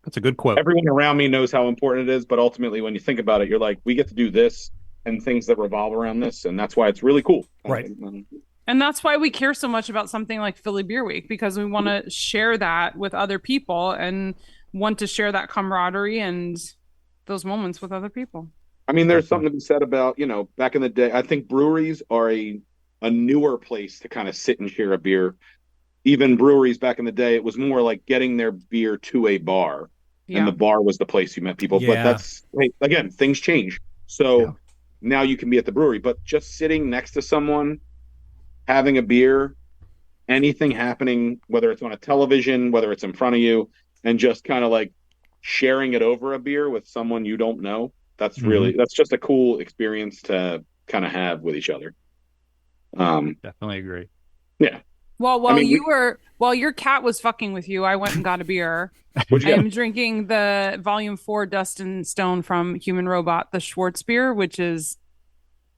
That's a good quote. Everyone around me knows how important it is, but ultimately, when you think about it, you're like, we get to do this and things that revolve around this, and that's why it's really cool. Right. And that's why we care so much about something like Philly Beer Week, because we want to share that with other people and want to share that camaraderie and those moments with other people. I mean, there's something to be said about, back in the day, I think breweries are a newer place to kind of sit and share a beer. Even breweries back in the day, it was more like getting their beer to a bar, and the bar was the place you met people. Yeah. But that's, again, things change. So now you can be at the brewery, but just sitting next to someone, having a beer, anything happening, whether it's on a television, whether it's in front of you, and just kind of like sharing it over a beer with someone you don't know. That's that's just a cool experience to kind of have with each other. Definitely agree. Yeah. Well, while your cat was fucking with you, I went and got a beer. What'd you I get? am drinking the Volume 4 Dust and Stone from Human Robot, the Schwartz beer, which is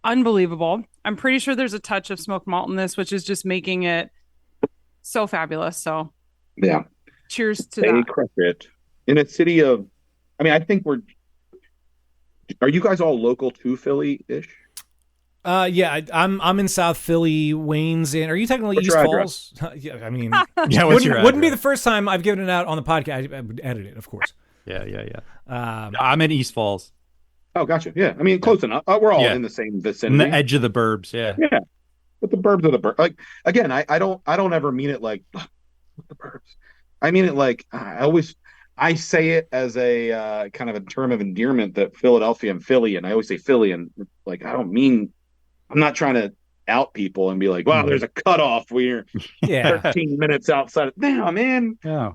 unbelievable. I'm pretty sure there's a touch of smoked malt in this, which is just making it so fabulous. So Yeah. cheers to They that. crush it. In a city of, I think are you guys all local to Philly-ish? Yeah, I'm in South Philly. Wayne's in. Are you technically What's East your Falls? Yeah, I mean, Yeah, what's your wouldn't be the address? first time I've given it out on the podcast. I would edit it, of course. Yeah. Um, I'm in East Falls, Oh, gotcha. Yeah. I mean, close enough. We're all Yeah. in the same on vicinity. the edge of the burbs. Yeah. Yeah. But the burbs are the burbs. Like, again, I don't ever mean it like the burbs. I mean it like I say it as a kind of a term of endearment that Philadelphia and Philly, and I always say Philly, and like I'm not trying to out people and be like, wow, there's a cutoff where you're yeah. 13 minutes outside. No, man. Yeah.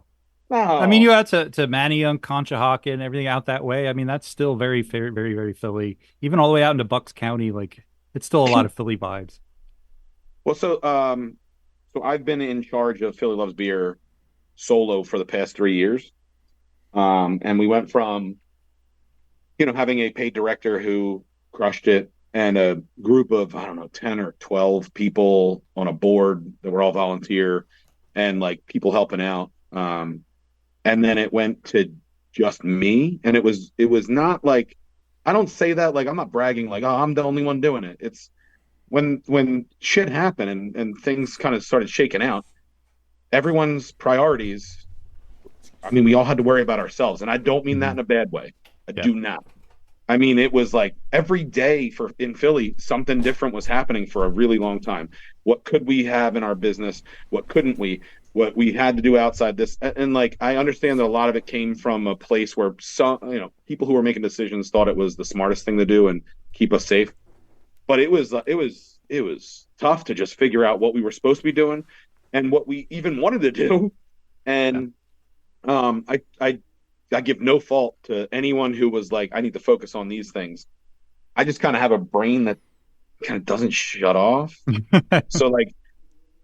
No. I mean, you out to Manayunk, Conshohocken, everything out that way. I mean, that's still very, very, very, very Philly. Even all the way out into Bucks County, like it's still a lot of Philly vibes. Well, so I've been in charge of Philly Loves Beer solo for the past 3 years. And we went from, having a paid director who crushed it and a group of, I don't know, 10 or 12 people on a board that were all volunteer and like people helping out. And then it went to just me. And it was not like, I don't say that like I'm not bragging like, oh, I'm the only one doing it. It's when shit happened and things kind of started shaking out, everyone's priorities, I mean, we all had to worry about ourselves. And I don't mean that in a bad way. I do not. I mean, it was like every day in Philly, something different was happening for a really long time. What could we have in our business? What couldn't we? What we had to do outside this. And like, I understand that a lot of it came from a place where some, people who were making decisions thought it was the smartest thing to do and keep us safe. But it was tough to just figure out what we were supposed to be doing and what we even wanted to do. And I give no fault to anyone who was like, I need to focus on these things. I just kind of have a brain that kind of doesn't shut off. So like,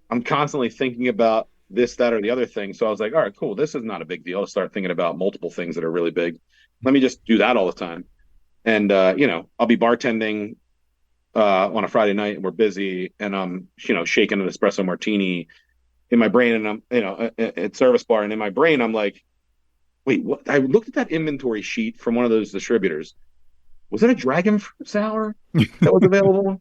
I'm constantly thinking about this, that, or the other thing. So I was like, all right, cool. This is not a big deal to start thinking about multiple things that are really big. Let me just do that all the time. And, I'll be bartending on a Friday night and we're busy and I'm, shaking an espresso martini in my brain and I'm, at service bar. And in my brain, I'm like, wait, what? I looked at that inventory sheet from one of those distributors. Was it a dragon fruit sour that was available?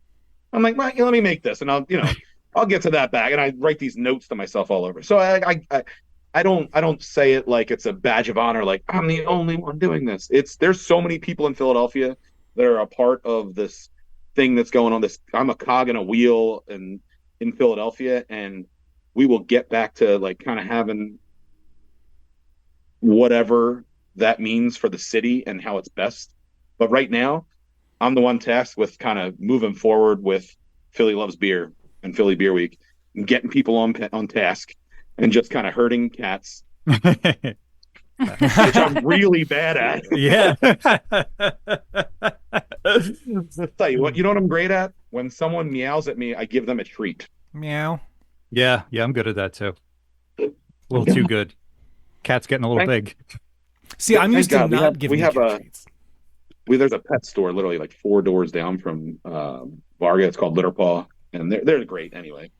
I'm like, well, let me make this and I'll get to that back. And I write these notes to myself all over. So I don't say it like it's a badge of honor. Like I'm the only one doing this. There's so many people in Philadelphia that are a part of this thing that's going on. I'm a cog in a wheel in Philadelphia, and we will get back to like kind of having whatever that means for the city and how it's best. But right now, I'm the one tasked with kind of moving forward with Philly Loves Beer and Philly Beer Week and getting people on task and just kind of herding cats, which I'm really bad at. Yeah. I'll tell you what, you know what I'm great at? When someone meows at me, I give them a treat. Meow. Yeah, I'm good at that too. A little too good. Cat's getting a little big. See, I'm used to Thank God. not giving we have you a treats. there's a pet store literally like 4 doors down from Varga. It's called Litterpaw, and they're great anyway.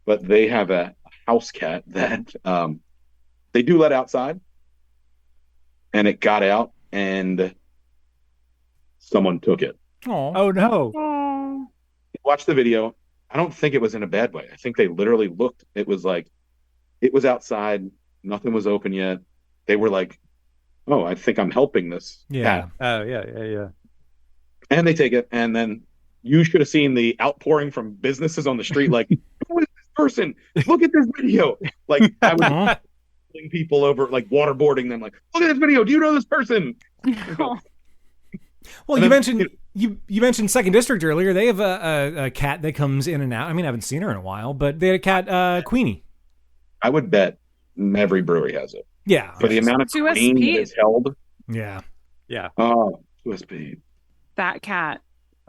But they have a house cat that they do let outside, and it got out and someone took it. Oh, Oh no. Oh, Watch the video. I don't think it was in a bad way. I think they literally looked. It was like it was outside. Nothing was open yet. They were like, "Oh, I think I'm helping this Yeah. cat." Oh yeah. And they take it, and then you should have seen the outpouring from businesses on the street, like, "Who is this person? Look at this video!" Like I was Uh-huh. pulling people over, like waterboarding them, like, "Look at this video. Do you know this person?" Well, And you then- mentioned you mentioned Second District earlier. They have a cat that comes in and out. I mean, I haven't seen her in a while, but they had a cat, Queenie. I would bet every brewery has it Yeah. for the amount of 2SP. cream that is held. Yeah. Yeah. Oh, USP. That cat,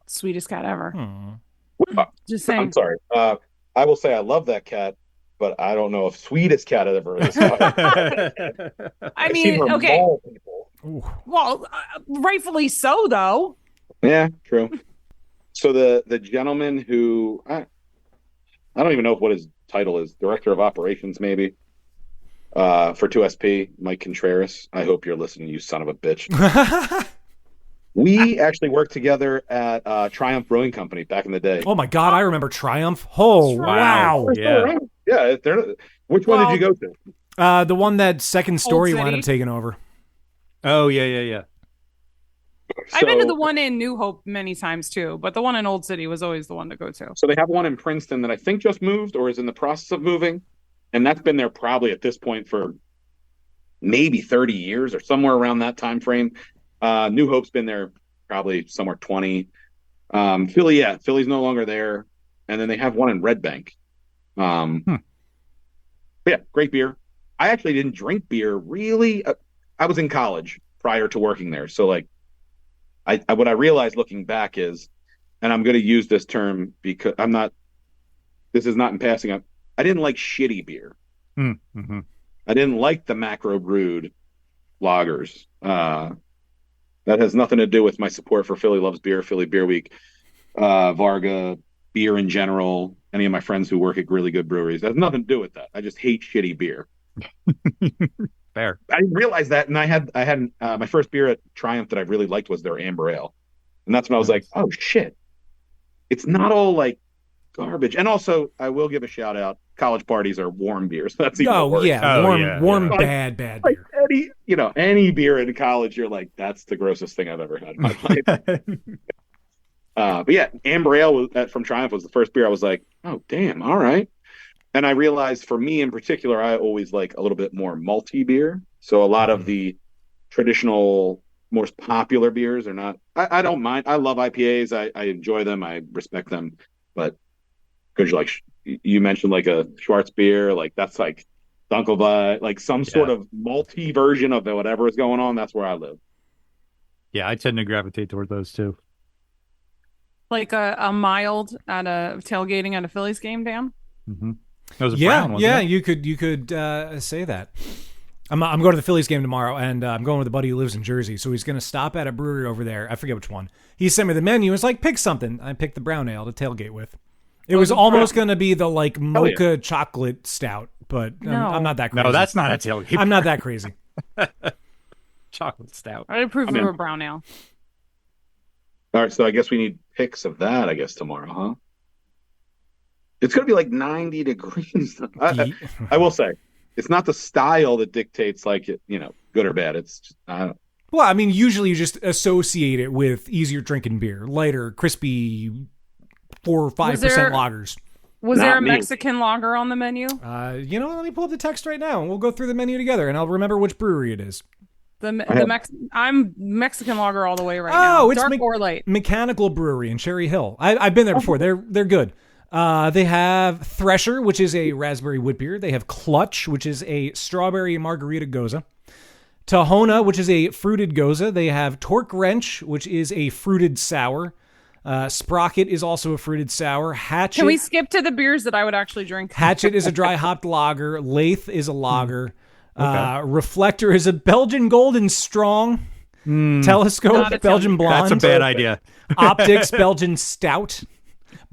sweetest cat ever. Hmm. Just saying. I'm sorry. I will say I love that cat, but I don't know if sweetest cat ever is. I I've seen mean, her okay. maul people. Ooh. Well, rightfully so, though. Yeah, true. So the gentleman who I don't even know what his title is, director of operations maybe, for 2SP, Mike Contreras. I hope you're listening, you son of a bitch. We actually worked together at Triumph Brewing Company back in the day. Oh my God, I remember Triumph. Oh wow. Yeah. Yeah. Which one did you go to? The one that Second Story City. wound up taking over. Oh yeah. I've been to So- the one in New Hope many times too, but the one in Old City was always the one to go to. So they have one in Princeton that I think just moved or is in the process of moving. And that's been there probably at this point for maybe 30 years or somewhere around that time frame. New Hope's been there probably somewhere 20. Philly's no longer there. And then they have one in Red Bank. But yeah, great beer. I actually didn't drink beer really. I was in college prior to working there. So like what I realized looking back is, and I'm going to use this term because this is not in passing up. I didn't like shitty beer. Mm-hmm. I didn't like the macro brewed lagers. That has nothing to do with my support for Philly Loves Beer, Philly Beer Week, Varga, beer in general, any of my friends who work at really good breweries. That has nothing to do with that. I just hate shitty beer. Fair. I didn't realize that, and I had my first beer at Triumph that I really liked was their Amber Ale, and that's when I was like, oh shit, it's not all like garbage. And also, I will give a shout out. College parties are warm beers. That's even Oh worse. yeah, Oh, warm, yeah. bad Like beer. any beer in college, you're like, that's the grossest thing I've ever had in my life. But yeah, Amber Ale from Triumph was the first beer I was like, oh damn, all right. And I realized for me in particular, I always like a little bit more malty beer. So a lot of the traditional, most popular beers are not. I don't mind. I love IPAs. I enjoy them. I respect them. But because you mentioned like a Schwartz beer, like that's like Dunkelweiss, like some sort of malty version of whatever is going on. That's where I live. Yeah, I tend to gravitate toward those too. Like a mild at a tailgating at a Phillies game, Dan. Mm-hmm. That was a Yeah, brown, wasn't it? you could say that. I'm going to the Phillies game tomorrow, and I'm going with a buddy who lives in Jersey, so he's going to stop at a brewery over there. I forget which one. He sent me the menu. It's like, pick something. I picked the brown ale to tailgate with. It was almost going to be the like mocha chocolate stout, but No. I'm not that crazy. No, that's not a tailgate. I'm not that crazy. Chocolate stout. I'd approve I'm of in. a brown ale. All right, so I guess we need pics of that. I guess tomorrow, huh? It's going to be like 90 degrees. I will say, it's not the style that dictates like it, good or bad. It's just, I don't. Well, I mean, usually you just associate it with easier drinking beer, lighter, crispy, 4 or 5% lagers. Was Not there a me. Mexican lager on the menu? Let me pull up the text right now, and we'll go through the menu together, and I'll remember which brewery it is. I'm Mexican lager all the way right now. It's Dark or light. Mechanical Brewery in Cherry Hill. I've been there before. They're good. They have Thresher, which is a raspberry wheat beer. They have Clutch, which is a strawberry margarita goza. Tahona, which is a fruited goza. They have Torque Wrench, which is a fruited sour. Sprocket is also a fruited sour. Hatchet. Can we skip to the beers that I would actually drink? Hatchet is a dry hopped lager. Lathe is a lager. Reflector is a Belgian Golden Strong. Not Telescope a Belgian Blonde. That's a bad idea. Optics Belgian Stout.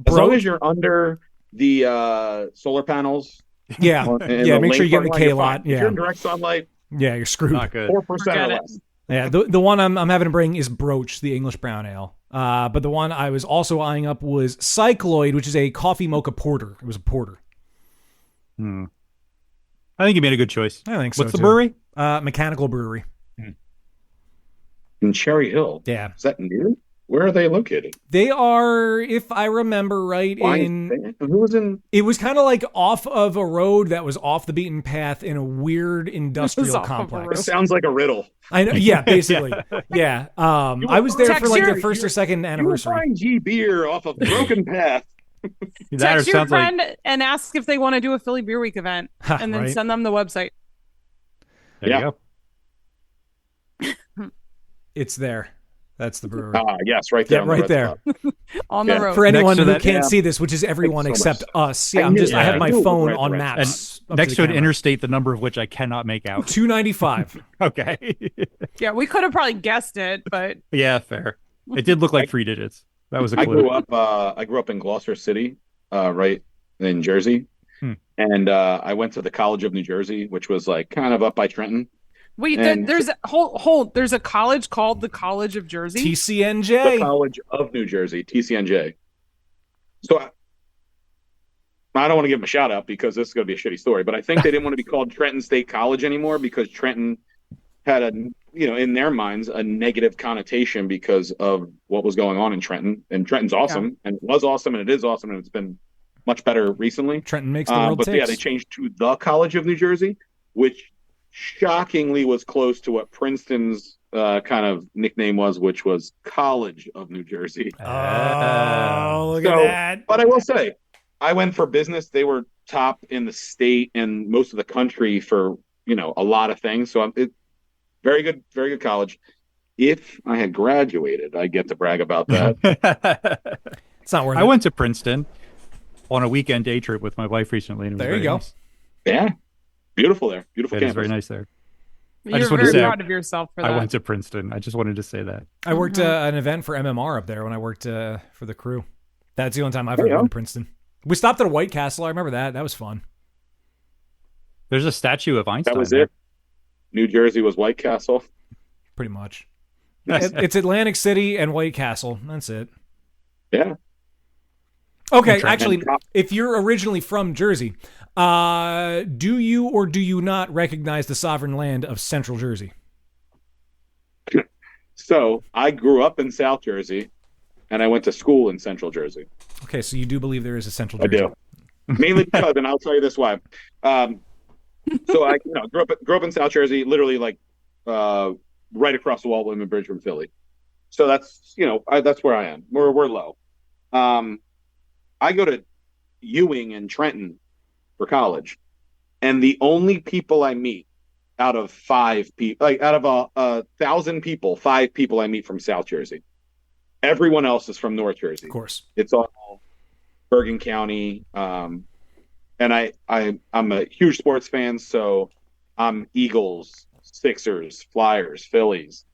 As long as you're under the solar panels. Yeah, and yeah. the Make sure you get in the lane K parking lot. If you're Yeah, in direct sunlight, yeah. You're screwed. Not good. 4% or Forget it. less. Yeah, the one I'm having to bring is Broach, the English brown ale. But the one I was also eyeing up was Cycloid, which is a coffee mocha porter. It was a porter. I think you made a good choice. I think so. What's the too. brewery? Mechanical Brewery. In Cherry Hill. Yeah. Is that new? Where are they located? They are, if I remember right, Who was in? it was kind of like off of a road that was off the beaten path in a weird It industrial was off of a complex. road. Sounds like a riddle. I know, yeah, basically, yeah. I was there for like Texture- their first or second You will anniversary. find G beer off of Broken Path. That or Text your sounds like friend and ask if they want to do a Philly Beer Week event, and then Right. send them the website. there Yeah. you go. It's there. That's the brewery. Yes, right there. Yeah, on the right red there. spot. On Yeah. the road. For anyone to who that- can't yeah. see this, which is everyone Thanks so except much. us. Yeah, I I'm knew just. I that. have I my knew it was phone right on there. maps. up to Next the to an camera. interstate, the number of which I cannot make out. 295. Okay. Yeah, we could have probably guessed it, but Yeah, fair. It did look like 3 digits. That was a I clue. grew up. I grew up in Gloucester City, right in Jersey, and I went to the College of New Jersey, which was like kind of up by Trenton. wait, And- there's hold. There's a college called the College of Jersey. The TCNJ. College of New Jersey, TCNJ. So I don't want to give them a shout out because this is going to be a shitty story, but I think they didn't want to be called Trenton State College anymore because Trenton had in their minds, a negative connotation because of what was going on in Trenton. And Trenton's awesome, and it was awesome, and it is awesome, and it's been much better recently. Trenton makes the world But yeah, ticks. they changed to the College of New Jersey, which shockingly was close to what Princeton's kind of nickname was, which was College of New Jersey. Oh, look So- at that. But I will say, I went for business. They were top in the state and most of the country for a lot of things. So very good college. If I had graduated, I get to brag about that. It's not worth I it. went to Princeton on a weekend day trip with my wife recently. And it was There you very go. Nice. Yeah, beautiful there. Beautiful It is campus. very nice there. You're just wanted to very say- proud of yourself for that. I went to Princeton. I just wanted to say that. I worked an event for MMR up there when I worked for the crew. That's the only time I've There ever you been go. to Princeton. We stopped at a White Castle. I remember that. That was fun. There's a statue of Einstein. That was there. it. New Jersey was White Castle. Pretty much. It's Atlantic City and White Castle. That's it. Yeah. Okay, Trenton. actually, if you're originally from Jersey, do you or do you not recognize the sovereign land of Central Jersey? So I grew up in South Jersey, and I went to school in Central Jersey. Okay, so you do believe there is a Central I Jersey. do. Mainly because, and I'll tell you this why. So I grew up in South Jersey, literally like right across the Walt Whitman Bridge from Philly. So that's that's where I am. We're low. I go to Ewing and Trenton for college, and the only people I meet out of 5 people, like out of 1,000 people, 5 people I meet from South Jersey. Everyone else is from North Jersey. Of course. It's all Bergen County. And I'm a huge sports fan, so I'm Eagles, Sixers, Flyers, Phillies.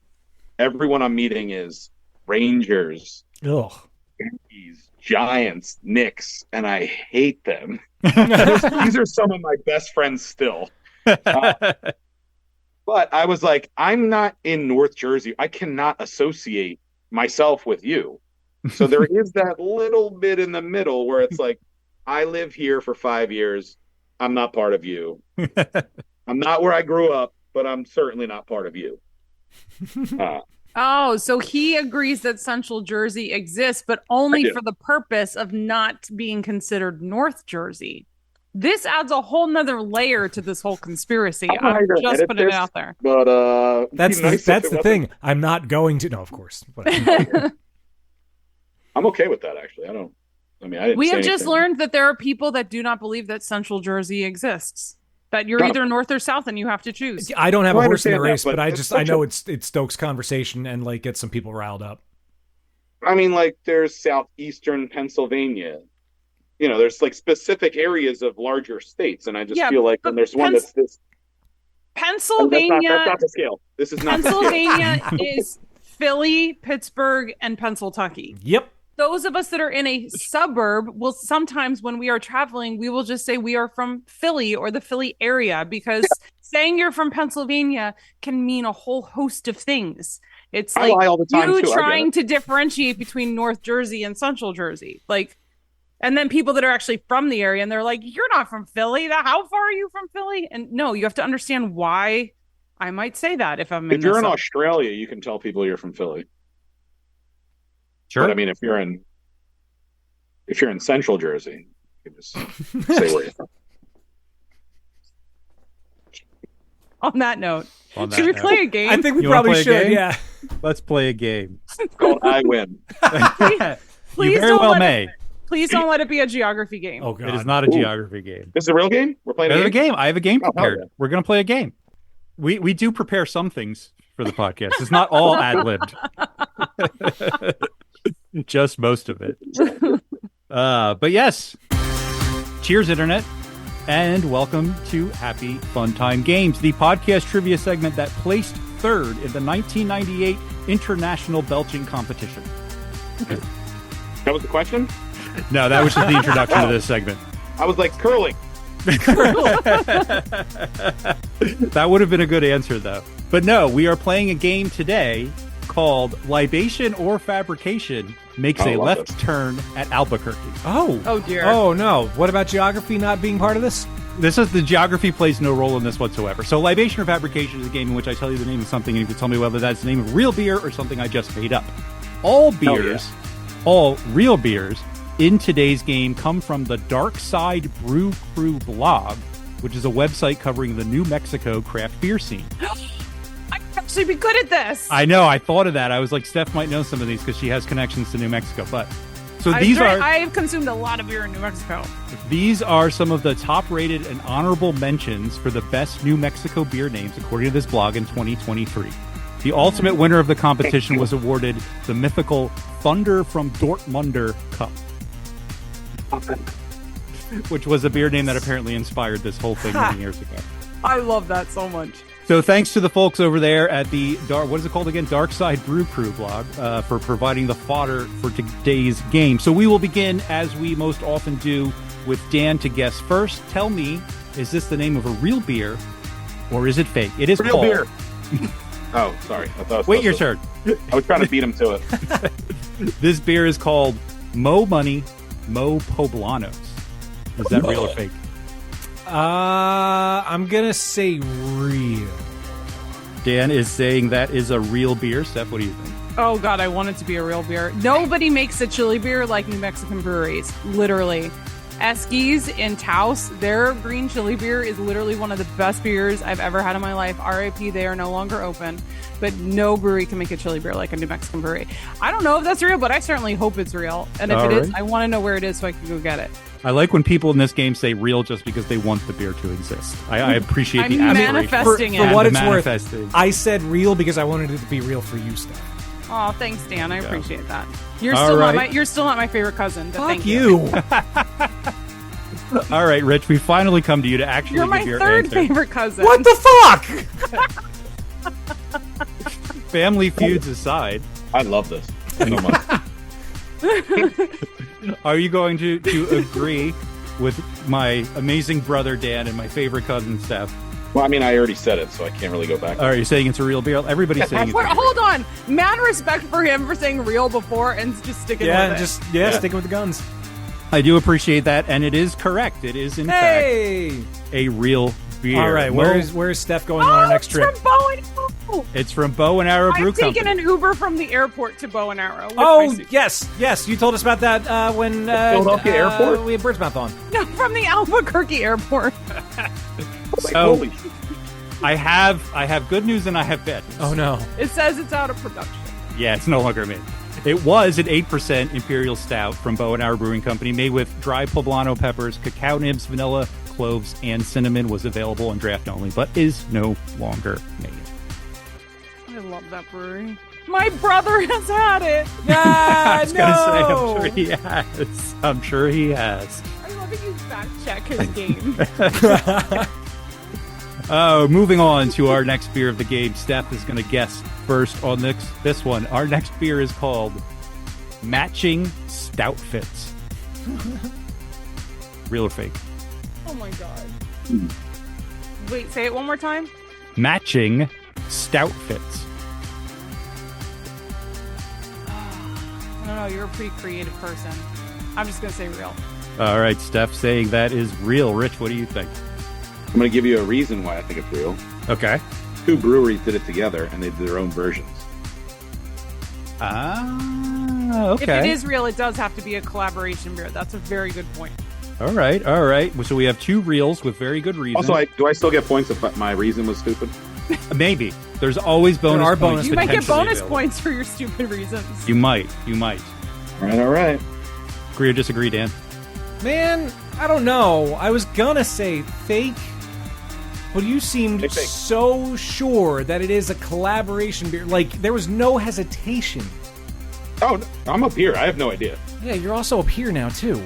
Everyone I'm meeting is Rangers, Ugh. Yankees, Giants, Knicks, and I hate them. These are some of my best friends still. But I was like, I'm not in North Jersey. I cannot associate myself with you. So there is that little bit in the middle where it's like, I live here for 5 years. I'm not part of you. I'm not where I grew up, but I'm certainly not part of you. Oh, so he agrees that Central Jersey exists, but I only do. for the purpose of not being considered North Jersey. This adds a whole nother layer to this whole conspiracy. I'm not I'm gonna just edit putting it this. out there. But That's it'd be nice if that's it the wasn't. thing. I'm not going to. No, of course. Whatever. I'm okay with that, actually. I didn't We say have just anything. learned that there are people that do not believe that Central Jersey exists. That you're No. either North or South, and you have to choose. I don't have No, a I horse in the understand that, race, but but it's I such know a- it stokes conversation and like gets some people riled up. I mean, like, there's southeastern Pennsylvania. There's like specific areas of larger states, and I just Yeah, feel like but when there's one that's this. Pennsylvania, That's not the scale. This is not. the scale. Pennsylvania is Philly, Pittsburgh, and Pennsylvania. Yep. Those of us that are in a suburb will sometimes, when we are traveling, we will just say we are from Philly or the Philly area because saying you're from Pennsylvania can mean a whole host of things. It's I like lie all the time, you too. I get trying it. to differentiate between North Jersey and Central Jersey. Like, and then people that are actually from the area and they're like, you're not from Philly. How far are you from Philly? And no, you have to understand why I might say that if I'm If you're in Australia, you can tell people you're from Philly. Sure. But I mean, if you're in Central Jersey, you can just say where you're from. On that note, On that should we note. play a game? I think we You wanna probably play a should. game? Yeah. Let's play a game. It's called I Win. Please You very don't well let may. Please don't let it be a geography game. Oh god. It is not a Ooh. geography game. This is a real game? We're playing I have a a game? game. I have a game Oh, hell prepared. yeah. We're going to play a game. We do prepare some things for the podcast. It's not all ad-libbed. Just most of it. But yes. Cheers, Internet. And welcome to Happy Fun Time Games, the podcast trivia segment that placed third in the 1998 International Belching Competition. That was the question? No, that was just the introduction to this segment. I was like, curling. That would have been a good answer, though. But no, we are playing a game today called Libation or Fabrication Makes I a love Left this. Turn at Albuquerque. Oh. Oh dear. Oh no. What about geography not being part of this? This is the geography plays no role in this whatsoever. So Libation or Fabrication is a game in which I tell you the name of something and you can tell me whether that's the name of real beer or something I just made up. All beers, all real beers in today's game come from the Dark Side Brew Crew blog, which is a website covering the New Mexico craft beer scene. I could actually be good at this. I know, I thought of that. I was like, Steph might know some of these because she has connections to New Mexico. But so I've consumed a lot of beer in New Mexico. these are some of the top rated and honorable mentions for the best New Mexico beer names according to this blog in 2023. The ultimate winner of the competition was awarded the mythical Thunder from Dortmunder Cup, which was a beer name that apparently inspired this whole thing many years ago. I love that so much. So thanks to the folks over there at the what is it called again? Dark Side Brew Crew blog for providing the fodder for today's game. So we will begin, as we most often do, with Dan to guess first. Tell me, is this the name of a real beer or is it fake? It is Real called... beer. Oh, sorry. I thought Wait your turn. I was trying to beat him to it. This beer is called Mo Money, Mo Poblanos. Is that real or fake? I'm gonna say real. Dan is saying that is a real beer. Steph, what do you think? Oh god, I want it to be a real beer. Nobody makes a chili beer like New Mexican breweries. Literally. Eskies in Taos, their green chili beer is literally one of the best beers I've ever had in my life. RIP, they are no longer open. But no brewery can make a chili beer like a New Mexican brewery. I don't know if that's real, but I certainly hope it's real. And if All it is, right. I want to know where it is so I can go get it. I like when people in this game say real just because they want the beer to exist. I appreciate the I'm aspiration. manifesting For it. what The it's worth, manifesting. I said real because I wanted it to be real for you, Steph. Oh, thanks, Dan. I appreciate that. You're All still right. you're still not my favorite cousin. But Fuck thank you. All right, Rich, we finally come to you to actually You're my give your third answer. favorite cousin. What the fuck? Family feuds aside, I love this so much. are you going to agree with my amazing brother Dan and my favorite cousin Steph? Well, I mean, I already said it, so I can't really go back. Are you saying it's a real beer? Everybody's saying it's a Wait, real hold on. Mad respect for him for saying real before and just sticking Yeah, with it. just Yeah. sticking with the guns. beer. I do appreciate that, and it is correct. It is, in Hey! fact, a real beer. All right, Mo- where's Steph going on our next it's trip? from Bow and Arrow. It's from Bow and Arrow Brew I've taken Company. an Uber from the airport to Bow and Arrow. with my Oh, suit. yes. You told us about that when Philadelphia airport? we had Birdsmouth on. No, from the Albuquerque airport. Like, So- holy shit. I have good news and I have bad news. Oh no. It says it's out of production. Yeah, it's no longer made. It was an 8% Imperial Stout from Bow and Arrow Brewing Company, made with dry poblano peppers, cacao nibs, vanilla, cloves, and cinnamon. Was available on draft only, but is no longer made. I love that brewery. My brother has had it. Yeah, I was gonna say, I'm sure he has. I'm sure he has. I love that you fact check his game. Moving on to our next beer of the game. Steph is going to guess first on this one. Our next beer is called Matching Stout Fits. Real or fake? Oh my god. Wait, say it one more time. Matching stout fits. I don't know. You're a pretty creative person. I'm just gonna say real. All right, Steph saying that is real. Rich, what do you think? I'm going to give you a reason why I think it's real. Okay. 2 breweries did it together, and they did their own versions. Okay. If it is real, it does have to be a collaboration beer. That's a very good point. All right. So we have 2 reels with very good reasons. Also, do I still get points if my reason was stupid? Maybe. There's always bonus There are points. bonus You might get potentially bonus available. points for your stupid reasons. You might. All right. Agree or disagree, Dan? Man, I don't know. I was gonna say fake, but you seemed Fake. so sure that it is a collaboration beer. Like, there was no hesitation. Oh, I'm up here. I have no idea. Yeah, you're also up here now, too.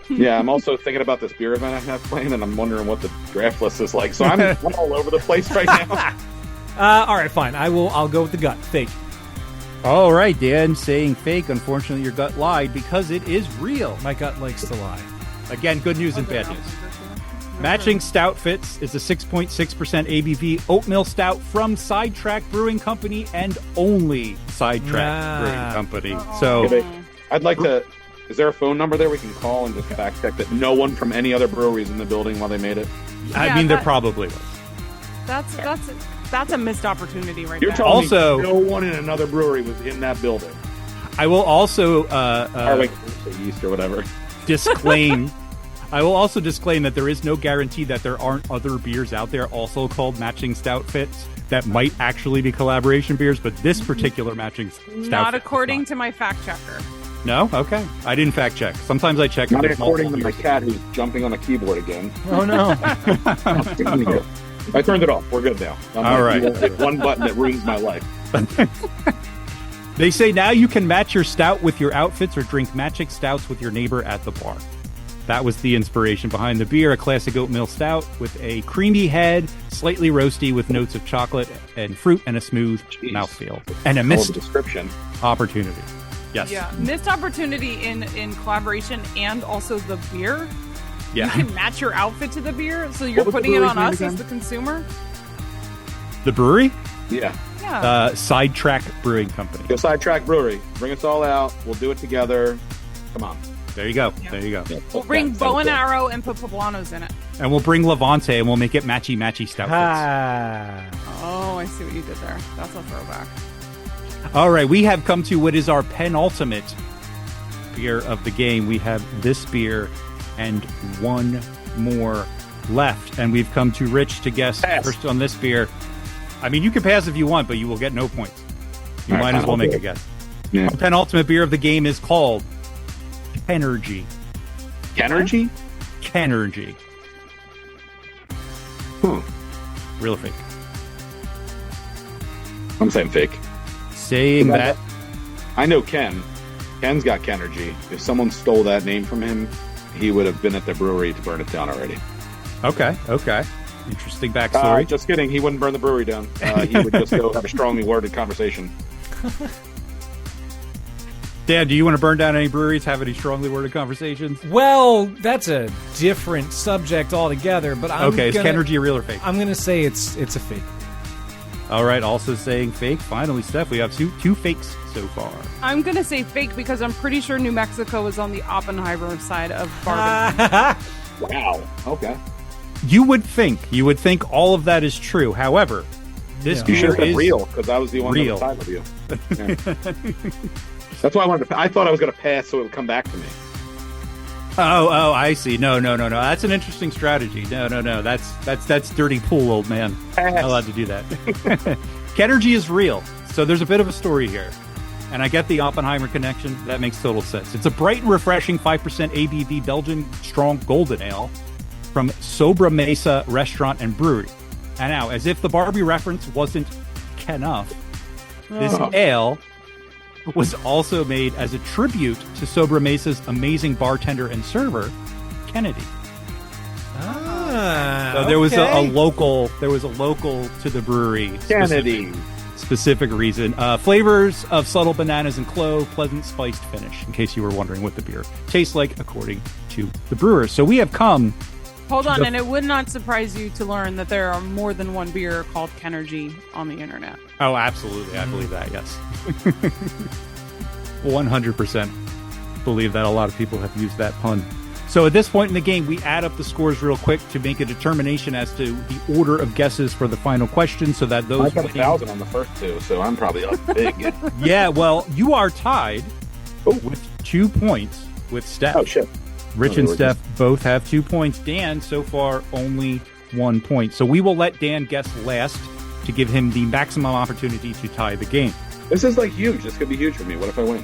Yeah, I'm also thinking about this beer event I have planned, and I'm wondering what the draft list is like. So I'm all over the place right now. All right, fine. I'll go with the gut. Fake. All right, Dan saying fake. Unfortunately, your gut lied because it is real. My gut likes to lie. Again, good news and bad news. Matching Stout Fits is a 6.6% ABV oatmeal stout from Sidetrack Brewing Company and only Sidetrack Brewing Company. So, I'd like to. Is there a phone number there we can call and just fact check that no one from any other brewery is in the building while they made it? I Yeah, mean, there that- probably was. That's a missed opportunity right You're there. telling Also- me no one in another brewery was in that building, I will also or like East or whatever. disclaim. I will also disclaim that there is no guarantee that there aren't other beers out there also called Matching Stout Fits that might actually be collaboration beers, but this particular Matching Stout Not Fit is according not. to my fact checker. No? Okay. I didn't fact check. Sometimes I check. Not there's according to multiple my beers. cat who's jumping on a keyboard again. Oh, no. I turned it off. We're good now. All right. It's one button that ruins my life. They say now you can match your stout with your outfits or drink matching stouts with your neighbor at the bar. That was the inspiration behind the beer, a classic oatmeal stout with a creamy head, slightly roasty with notes of chocolate and fruit and a smooth Jeez. mouthfeel. And a All the missed description. opportunity. Yes. Yeah, missed opportunity in collaboration and also the beer. Yeah. You can match your outfit to the beer, so you're was the putting it brewery's on name us again? as the consumer. The brewery? Yeah. Yeah. Sidetrack Brewing Company. Go Sidetrack Brewery. Bring us all out. We'll do it together. Come on. There you go. There you go. We'll bring bow and arrow and put poblanos in it. And we'll bring Levante and we'll make it matchy stout fits. Ah. Oh, I see what you did there. That's a throwback. All right, we have come to what is our penultimate beer of the game. We have this beer and one more left. And we've come to Rich to guess Pass. first on this beer. I mean, you can pass if you want, but you will get no points. You All right, might as fine, well I'll make do a it. guess. Yeah. Our penultimate beer of the game is called Kenergy. Kenergy? Kenergy. Real or fake? I'm saying fake. Saying that. I know Ken. Ken's got Kenergy. If someone stole that name from him, he would have been at the brewery to burn it down already. Okay. Interesting backstory. Just kidding. He wouldn't burn the brewery down. He would just go have a strongly worded conversation. Dan, do you want to burn down any breweries? Have any strongly worded conversations? Well, that's a different subject altogether, but I'm Okay, is gonna, Kenergy real or fake? I'm going to say it's a fake. All right, also saying fake. Finally, Steph, we have two fakes so far. I'm gonna say fake because I'm pretty sure New Mexico is on the Oppenheimer side of barbecue. Wow. Okay. You would think all of that is true. However, this Yeah. You should beer have said is real because I was the one real. on the side of you. Yeah. That's why I wanted to. I thought I was going to pass so it would come back to me. Oh, I see. No. That's an interesting strategy. No. That's dirty pool, old man. Not allowed to do that. Kenergy is real. So there's a bit of a story here. And I get the Oppenheimer connection. That makes total sense. It's a bright and refreshing 5% ABV Belgian strong golden ale from Sobra Mesa Restaurant and Brewery. And now, as if the Barbie reference wasn't enough, this ale was also made as a tribute to Sobra Mesa's amazing bartender and server, Kennedy. Ah, So there was a okay. local to the brewery. Kennedy. Specific reason. Flavors of subtle bananas and clove, pleasant spiced finish, in case you were wondering what the beer tastes like according to the brewers. So we have come Hold on, and it would not surprise you to learn that there are more than one beer called Kenergy on the internet. Oh, absolutely. I believe that, yes. 100% believe that a lot of people have used that pun. So at this point in the game, we add up the scores real quick to make a determination as to the order of guesses for the final question so that those... I got 1,000 on the first two, so I'm probably up big. Yeah, well, you are tied with 2 points with Steph. Oh, shit. Rich and Steph both have 2 points. Dan, so far, only 1 point. So we will let Dan guess last to give him the maximum opportunity to tie the game. This is like huge. This could be huge for me. What if I win?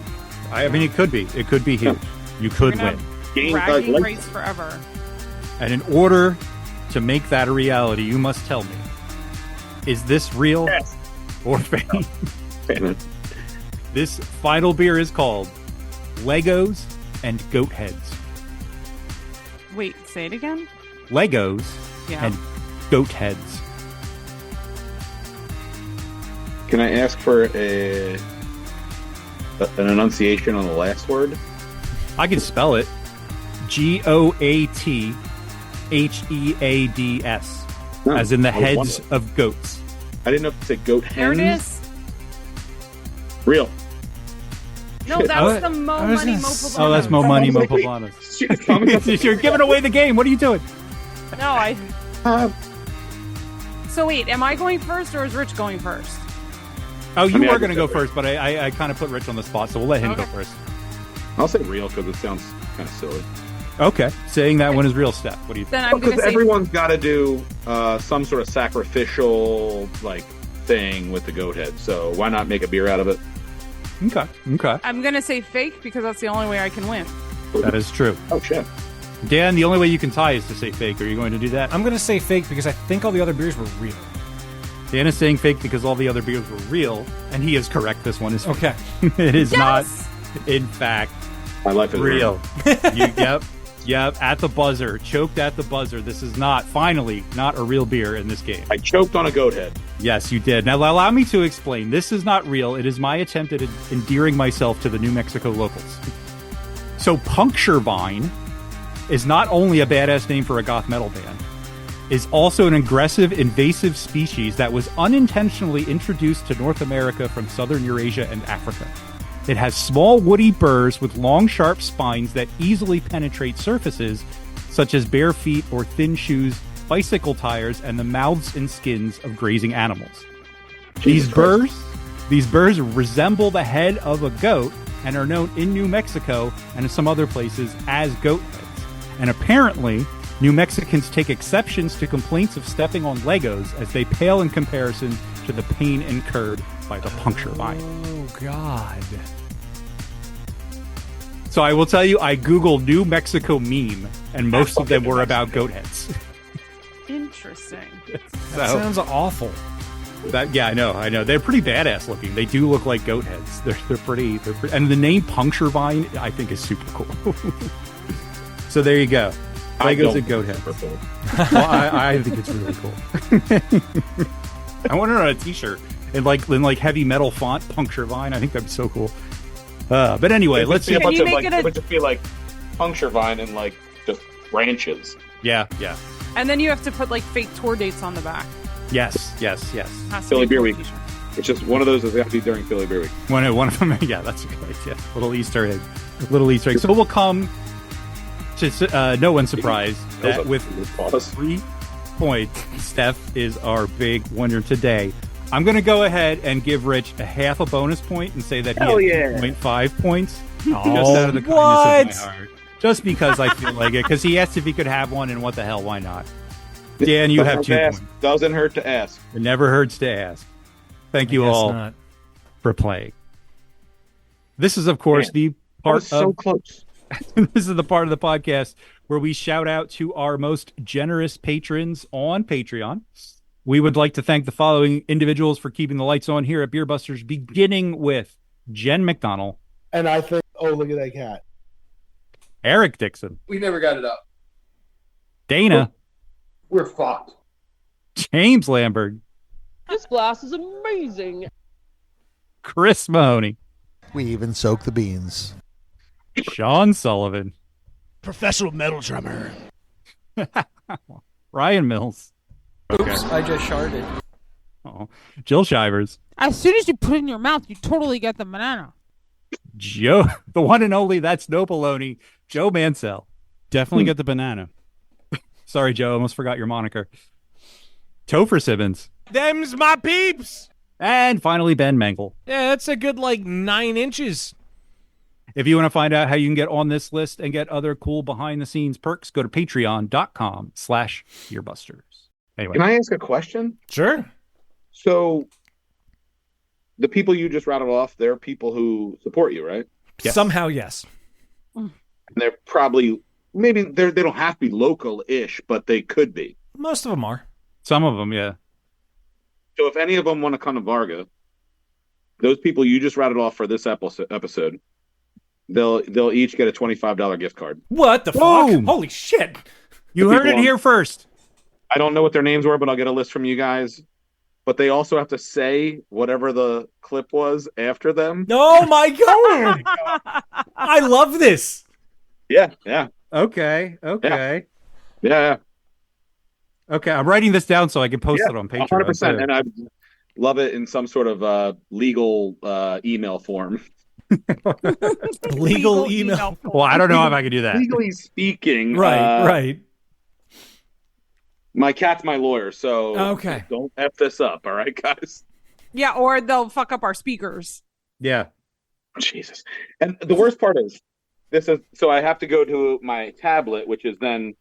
I mean, it could be. It could be huge. You could We're win. Game bragging like- rights forever. And in order to make that a reality, you must tell me, is this real Yes. or fake? Damn it. This final beer is called Legos and Goat Heads. Wait, say it again? Legos Yeah. and Goat Heads. Can I ask for an enunciation on the last word? I can spell it. GOATHEADS. No, As in the I was heads wondering. of goats. I didn't know if it's a goat There hens. it is. Real. No, Shit. that was the Mo I was Money gonna Mo s- Oh, that's Mo I Money, was Mo like, wait. Poblanos. You're giving away the game. What are you doing? No, I. Uh, So wait, am I going first or is Rich going first? Oh, you I mean, I were going to can go say first, but I kind of put Rich on the spot, so we'll let him go Okay. first. I'll say real because it sounds kind of silly. Okay. Saying that one is real, Steph. What do you think? Then I'm going Because to say. everyone's got to do some sort of sacrificial thing with the goat head. So why not make a beer out of it? Okay. Okay. I'm going to say fake because that's the only way I can win. That is true. Oh shit! Dan, the only way you can tie is to say fake. Are you going to do that? I'm going to say fake because I think all the other beers were real. Dan is saying fake because all the other beers were real, and he is correct. This one is fake. Okay. It is Yes! not, in fact, My life is real. Yep. At the buzzer. Choked at the buzzer. This is finally, not a real beer in this game. I choked on a goat head. Yes, you did. Now, allow me to explain. This is not real. It is my attempt at endearing myself to the New Mexico locals. So, Puncture Vine is not only a badass name for a goth metal band, is also an aggressive, invasive species that was unintentionally introduced to North America from southern Eurasia and Africa. It has small woody burrs with long, sharp spines that easily penetrate surfaces, such as bare feet or thin shoes, bicycle tires, and the mouths and skins of grazing animals. These burrs resemble the head of a goat and are known in New Mexico and in some other places as goat heads. And apparently, New Mexicans take exceptions to complaints of stepping on Legos as they pale in comparison to the pain incurred by the puncture vine. Oh, God. So I will tell you, I Googled New Mexico meme, and most of them were about goat heads. Interesting. That So- sounds awful. I know. They're pretty badass looking. They do look like goat heads. They're pretty, and the name Puncture Vine, I think, is super cool. So there you go. Legos and goat heads. Well, I think it's really cool. I want it on a T-shirt in heavy metal font, Puncture Vine. I think that'd be so cool. But anyway, let's see. a bunch Can of you make it a- it would just be like puncture vine and just branches. Yeah. And then you have to put fake tour dates on the back. Yes. Has to Philly be a Beer tour Week. t-shirt. It's just one of those that's got to be during Philly Beer Week. One of them. Yeah, that's a good idea. Little Easter egg. So we'll come to no one's surprised that with Pause. 3 points, Steph is our big winner today. I'm going to go ahead and give Rich a half a bonus point and say that he had 2.5 points. Just out of the kindness what? of my heart. Just because I feel like it. Because he asked if he could have one, and what the hell, why not? Dan, you have 2 points. Doesn't hurt to ask. It never hurts to ask. Thank you I guess all not. for playing. This is, of course, the part so of close. this is the part of the podcast where we shout out to our most generous patrons on Patreon. We would like to thank the following individuals for keeping the lights on here at Beer Busters, beginning with Jen McDonnell, And I think, oh, look at that cat. Eric Dixon, We never got it up. Dana, We're fucked. James Lambert, This glass is amazing. Chris Mahoney, We even soak the beans. Sean Sullivan, Professional metal drummer. Ryan Mills. Oops, I just sharded. Oh, Jill Shivers. As soon as you put it in your mouth, you totally get the banana. Joe, the one and only, that's no baloney, Joe Mansell. Definitely get the banana. Sorry, Joe, almost forgot your moniker. Topher Simmons. Them's my peeps. And finally, Ben Mangle. Yeah, that's a good, 9 inches. If you want to find out how you can get on this list and get other cool behind-the-scenes perks, go to patreon.com/beerbusters. Anyway. Can I ask a question? Sure. So, the people you just rattled off, they're people who support you, right? Yes. Somehow, yes. And they're probably, maybe they don't have to be local-ish, but they could be. Most of them are. Some of them, yeah. So if any of them want to come to Varga, those people you just rattled off for this episode, they'll each get a $25 gift card. What the fuck? Holy shit. You heard it here first. I don't know what their names were, but I'll get a list from you guys. But they also have to say whatever the clip was after them. Oh my god! I love this. Yeah. Okay. Yeah. Okay, I'm writing this down so I can post it on Patreon. 100%. And I love it in some sort of legal email form. Legal email. Well, I don't know if I can do that. Legally speaking. Right. My cat's my lawyer, so okay. Don't F this up, all right, guys? Yeah, or they'll fuck up our speakers. Yeah. Jesus. And the worst part is, so I have to go to my tablet, which is then,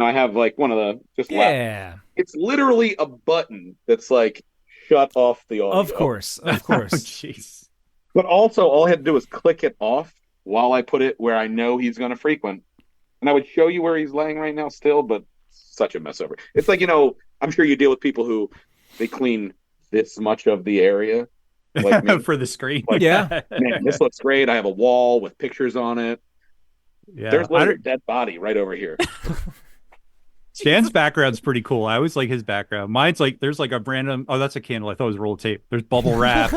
I have one of the left. It's literally a button that's shut off the audio. Of course. Oh, jeez. But also, all I had to do was click it off while I put it where I know he's going to frequent. And I would show you where he's laying right now still, but such a mess over. It's I'm sure you deal with people who they clean this much of the area. For the screen. Yeah. Man, this looks great. I have a wall with pictures on it. Yeah. There's literally a dead body right over here. Stan's background's pretty cool. I always like his background. Mine's there's a random, that's a candle. I thought it was a roll of tape. There's bubble wrap.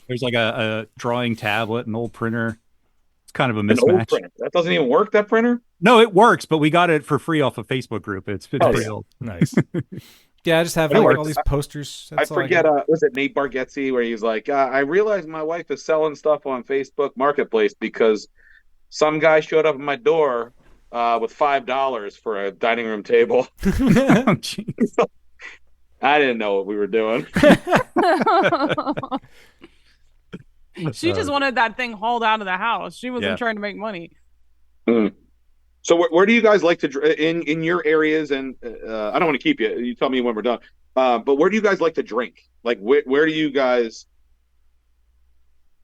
There's a drawing tablet, an old printer. It's kind of a mismatch. That doesn't even work, that printer? No, it works, but we got it for free off a Facebook group. It's pretty old. Nice. Yeah, I just have all these posters. I forget, was it Nate Bargatze where he's I realized my wife is selling stuff on Facebook Marketplace because some guy showed up at my door with $5 for a dining room table. Oh, geez. I didn't know what we were doing. She just wanted that thing hauled out of the house. She wasn't trying to make money. So where do you guys like to in your areas? And I don't want to keep you. You tell me when we're done. But where do you guys like to drink? Where do you guys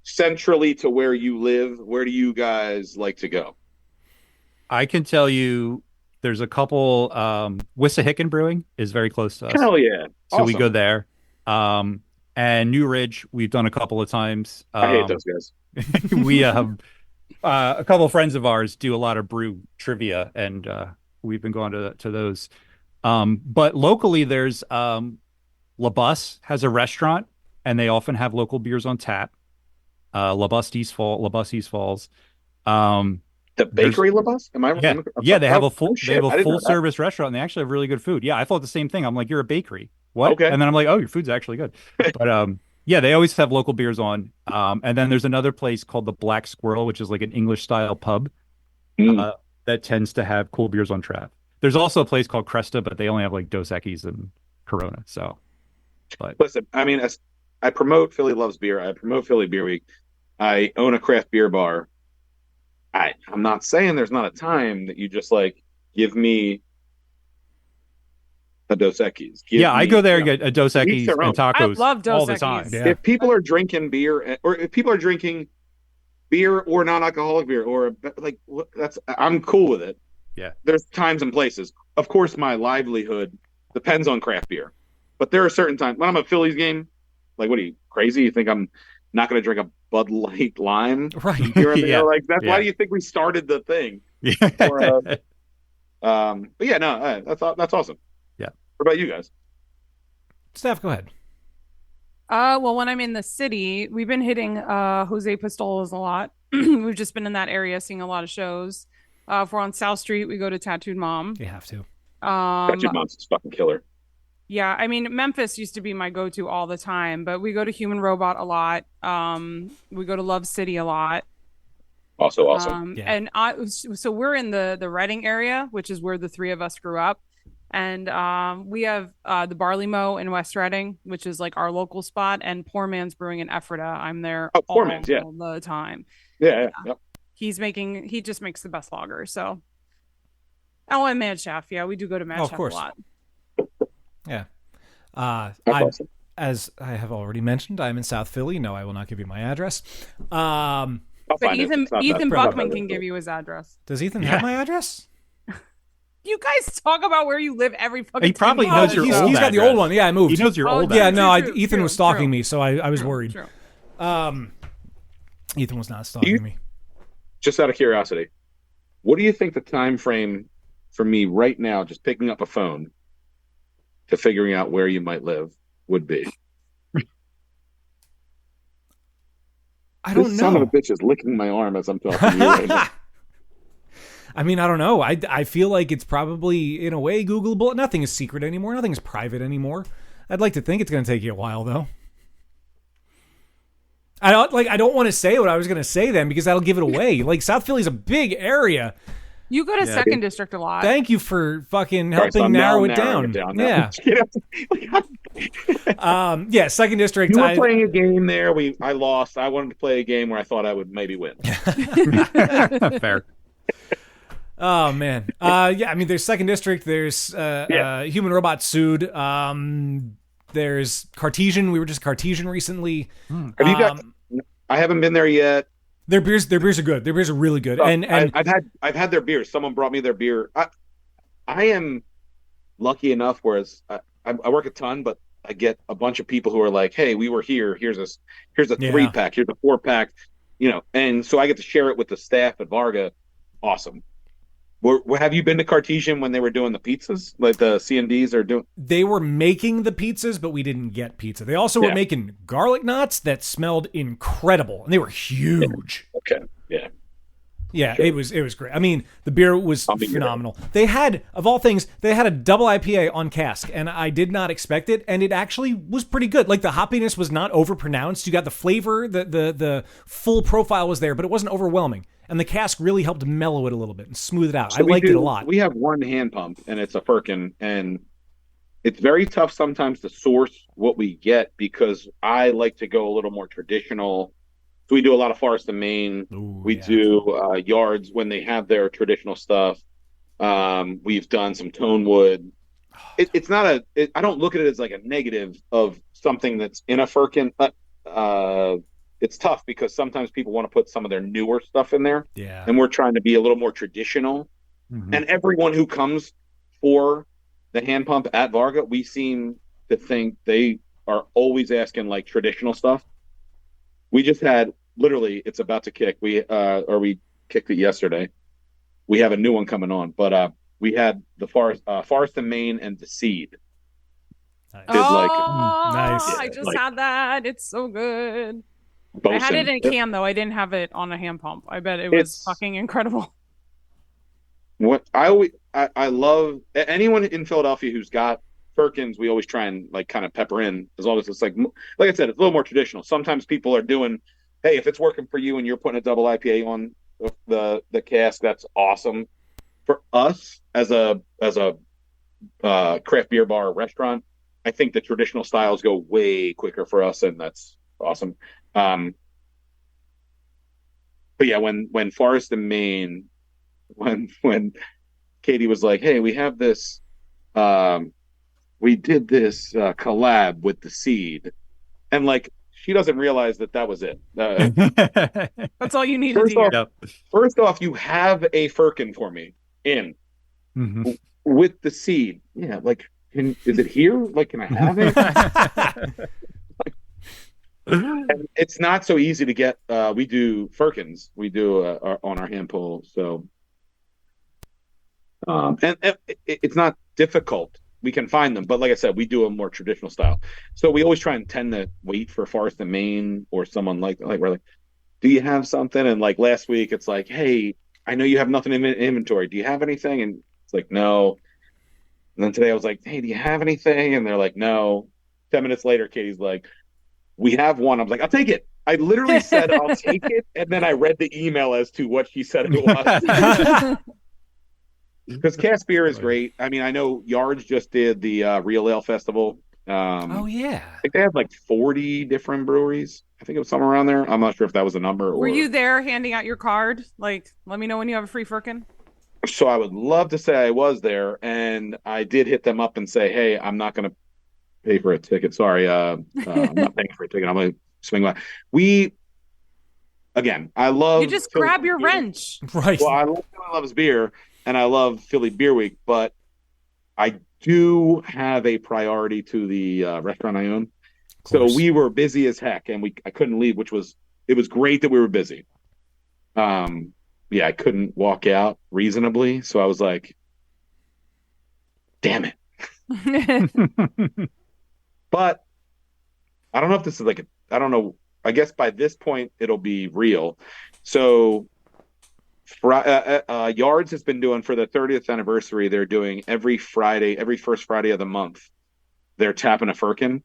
centrally to where you live? Where do you guys like to go? I can tell you there's a couple. Wissahickon Brewing is very close to us. Hell yeah. So we go there. And New Ridge, we've done a couple of times. I hate those guys. We have a couple of friends of ours do a lot of brew trivia, and we've been going to those. But locally, there's La Bus has a restaurant, and they often have local beers on tap. La Bus East Falls. The bakery La Bus? Am I? Yeah. They have a full service restaurant. And they actually have really good food. Yeah, I thought the same thing. I'm like, you're a bakery. What? Okay. And then I'm like, oh, your food's actually good. But yeah, they always have local beers on. And then there's another place called the Black Squirrel, which is an English style pub that tends to have cool beers on tap. There's also a place called Cresta, but they only have Dos Equis and Corona. So, listen, I mean, I promote Philly Loves Beer. I promote Philly Beer Week. I own a craft beer bar. I'm not saying there's not a time that you just give me a Dos Equis. I go there and get a Dos Equis and tacos. I love Dos all the Equis. time. Yeah. If people are drinking beer, or if people are drinking beer or non-alcoholic beer, or I'm cool with it. Yeah. There's times and places. Of course, my livelihood depends on craft beer, but there are certain times when I'm at Phillies game. What are you, crazy? You think I'm not going to drink a Bud Light Lime? Right. Yeah. Why do you think we started the thing? Yeah. But yeah, no, that's awesome. Yeah. What about you guys? Steph, go ahead. Well, when I'm in the city, we've been hitting Jose Pistolas a lot. We've just been in that area seeing a lot of shows. If we're on South Street, we go to Tattooed Mom. You have to. Magic Monster's fucking killer. Yeah, I mean, Memphis used to be my go-to all the time, but we go to Human Robot a lot. We go to Love City a lot. Also awesome. And so we're in the Reading area, which is where the three of us grew up. And we have the Barley Mow in West Reading, which is like our local spot, and Poor Man's Brewing in Ephrata. I'm there all the time. Yeah. He just makes the best lager. So, and Mad Chef. Yeah, we do go to Mad Chef a lot. Yeah. Awesome. As I have already mentioned, I'm in South Philly. No, I will not give you my address. But Ethan Buckman can give you his address. Does Ethan have my address? You guys talk about where you live every fucking. He probably knows your old. He's got the old one. Yeah, I moved. He knows your old. Yeah, address. no, Ethan was stalking me, so I was worried. Ethan was not stalking me. Just out of curiosity, what do you think the time frame for me right now, just picking up a phone, to figuring out where you might live would be? I don't know. This son of a bitch is licking my arm as I'm talking to you right now. I mean, I don't know. I feel like it's probably, in a way, Googleable. Nothing is secret anymore. Nothing is private anymore. I'd like to think it's going to take you a while, though. I don't want to say what I was going to say then, because that'll give it away. Like, South Philly's a big area. You go to Second District a lot. Thank you for fucking helping narrow it down. Yeah. Yeah, Second District. You were playing a game there. I lost. I wanted to play a game where I thought I would maybe win. Fair. Oh man. Yeah, I mean, there's Second District, there's Human Robot Sued, there's Cartesian. We were just Cartesian recently. Have you got? I haven't been there yet. Their beers are good. Their beers are really good. And I've had their beers. Someone brought me their beer. I am lucky enough, whereas I work a ton, but I get a bunch of people who are like, "Hey, we were here. Here's a 3-pack. Here's a 4-pack." And so I get to share it with the staff at Varga. Awesome. Have you been to Cartesian when they were doing the pizzas, like the C&Ds are doing? They were making the pizzas, but we didn't get pizza. They also were making garlic knots that smelled incredible, and they were huge. Okay, yeah. Yeah, sure. It was great. I mean, the beer was phenomenal. They had, of all things, a double IPA on cask, and I did not expect it, and it actually was pretty good. Like, the hoppiness was not overpronounced. You got the flavor, the full profile was there, but it wasn't overwhelming. And the cask really helped mellow it a little bit and smooth it out. So I liked it a lot. We have one hand pump, and it's a Firkin, and it's very tough sometimes to source what we get, because I like to go a little more traditional. So we do a lot of Forest and Maine. We do Yards when they have their traditional stuff. We've done some Tonewood. It's not I don't look at it as like a negative of something that's in a Firkin. It's tough because sometimes people want to put some of their newer stuff in there. Yeah. And we're trying to be a little more traditional. Mm-hmm. And everyone who comes for the hand pump at Varga, we seem to think they are always asking like traditional stuff. We just had, literally, it's about to kick. We kicked it yesterday. We have a new one coming on, but we had the Forest and Maine and the Seed. Nice. Nice. I just had that. It's so good. Bosun. I had it in a can, though. I didn't have it on a hand pump. I bet it was fucking incredible. What I love, anyone in Philadelphia who's got Firkins, we always try and like kind of pepper in, as long as it's like I said, it's a little more traditional. Sometimes people are doing, hey, if it's working for you and you're putting a double IPA on the cask, that's awesome. For us as a craft beer bar restaurant, I think the traditional styles go way quicker for us, and that's awesome. But yeah, when Forest and Maine, when Katie was like, hey, we have this, we did this collab with the Seed, and like she doesn't realize that was it. That's all you need to do. First off, you have a Firkin for me with the Seed. Yeah, like, is it here? Like, can I have it? And it's not so easy to get. We do Firkins. We do on our hand pull. So, and it's not difficult. We can find them, but like I said, we do a more traditional style. So we always try and tend to wait for Forest and Maine or someone like we're like, do you have something? And like last week, it's like, hey, I know you have nothing in inventory. Do you have anything? And it's like, no. And then today I was like, hey, do you have anything? And they're like, no. 10 minutes later, Katie's like, we have one. I was like, I'll take it. I literally said, I'll take it. And then I read the email as to what she said it was. Because Cask Beer is great. I mean, I know Yards just did the Real Ale Festival. Oh, yeah. I think they had like 40 different breweries. I think it was somewhere around there. I'm not sure if that was a number. Were you there handing out your card? Like, let me know when you have a free Firkin. So I would love to say I was there, and I did hit them up and say, hey, I'm not going to pay for a ticket. Sorry, I'm not paying for a ticket. I'm going to swing by. I love... You just grab your wrench. Right. Well, I love his beer, and I love Philly Beer Week, but I do have a priority to the restaurant I own. So we were busy as heck, and I couldn't leave, it was great that we were busy. I couldn't walk out reasonably, so I was like, damn it. But I don't know if this is I don't know. I guess by this point it'll be real. So Yards has been doing, for the 30th anniversary, they're doing every first Friday of the month, they're tapping a Firkin.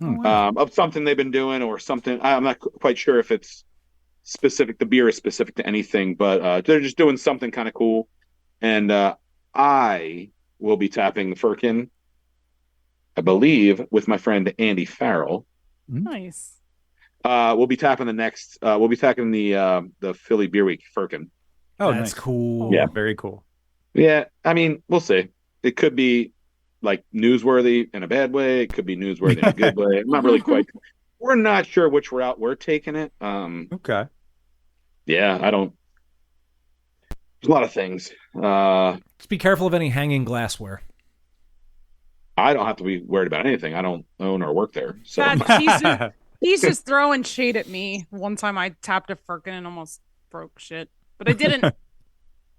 Of something they've been doing or something. I'm not quite sure if it's specific. The beer is specific to anything, but they're just doing something kind of cool. And I will be tapping the Firkin, I believe, with my friend Andy Farrell. Nice. We'll be tapping the Philly Beer Week Firkin. Oh, that's nice. cool. Yeah, very cool. Yeah, I mean, we'll see. It could be like newsworthy in a bad way. It could be newsworthy in a good way. I'm not really quite. We're not sure which route we're taking it. Okay. Yeah, I don't. There's a lot of things. Just be careful of any hanging glassware. I don't have to be worried about anything. I don't own or work there. So God, he's just throwing shade at me. One time I tapped a Firkin and almost broke shit, but I didn't.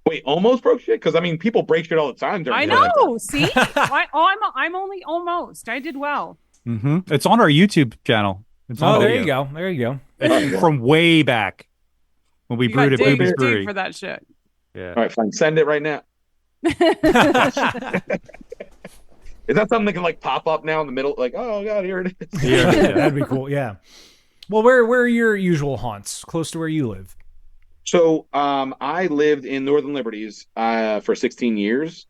Wait, almost broke shit? Because I mean, people break shit all the time. I know. See, I'm only almost. I did well. Mm-hmm. It's on our YouTube channel. It's on there you go. There you go. It's from way back when we brewed at Booby's Brewery for that shit. Yeah. All right, fine. Send it right now. Is that something that can pop up now in the middle? Like, oh god, here it is. Yeah, that'd be cool. Yeah. Well, where are your usual haunts? Close to where you live? So, I lived in Northern Liberties for 16 years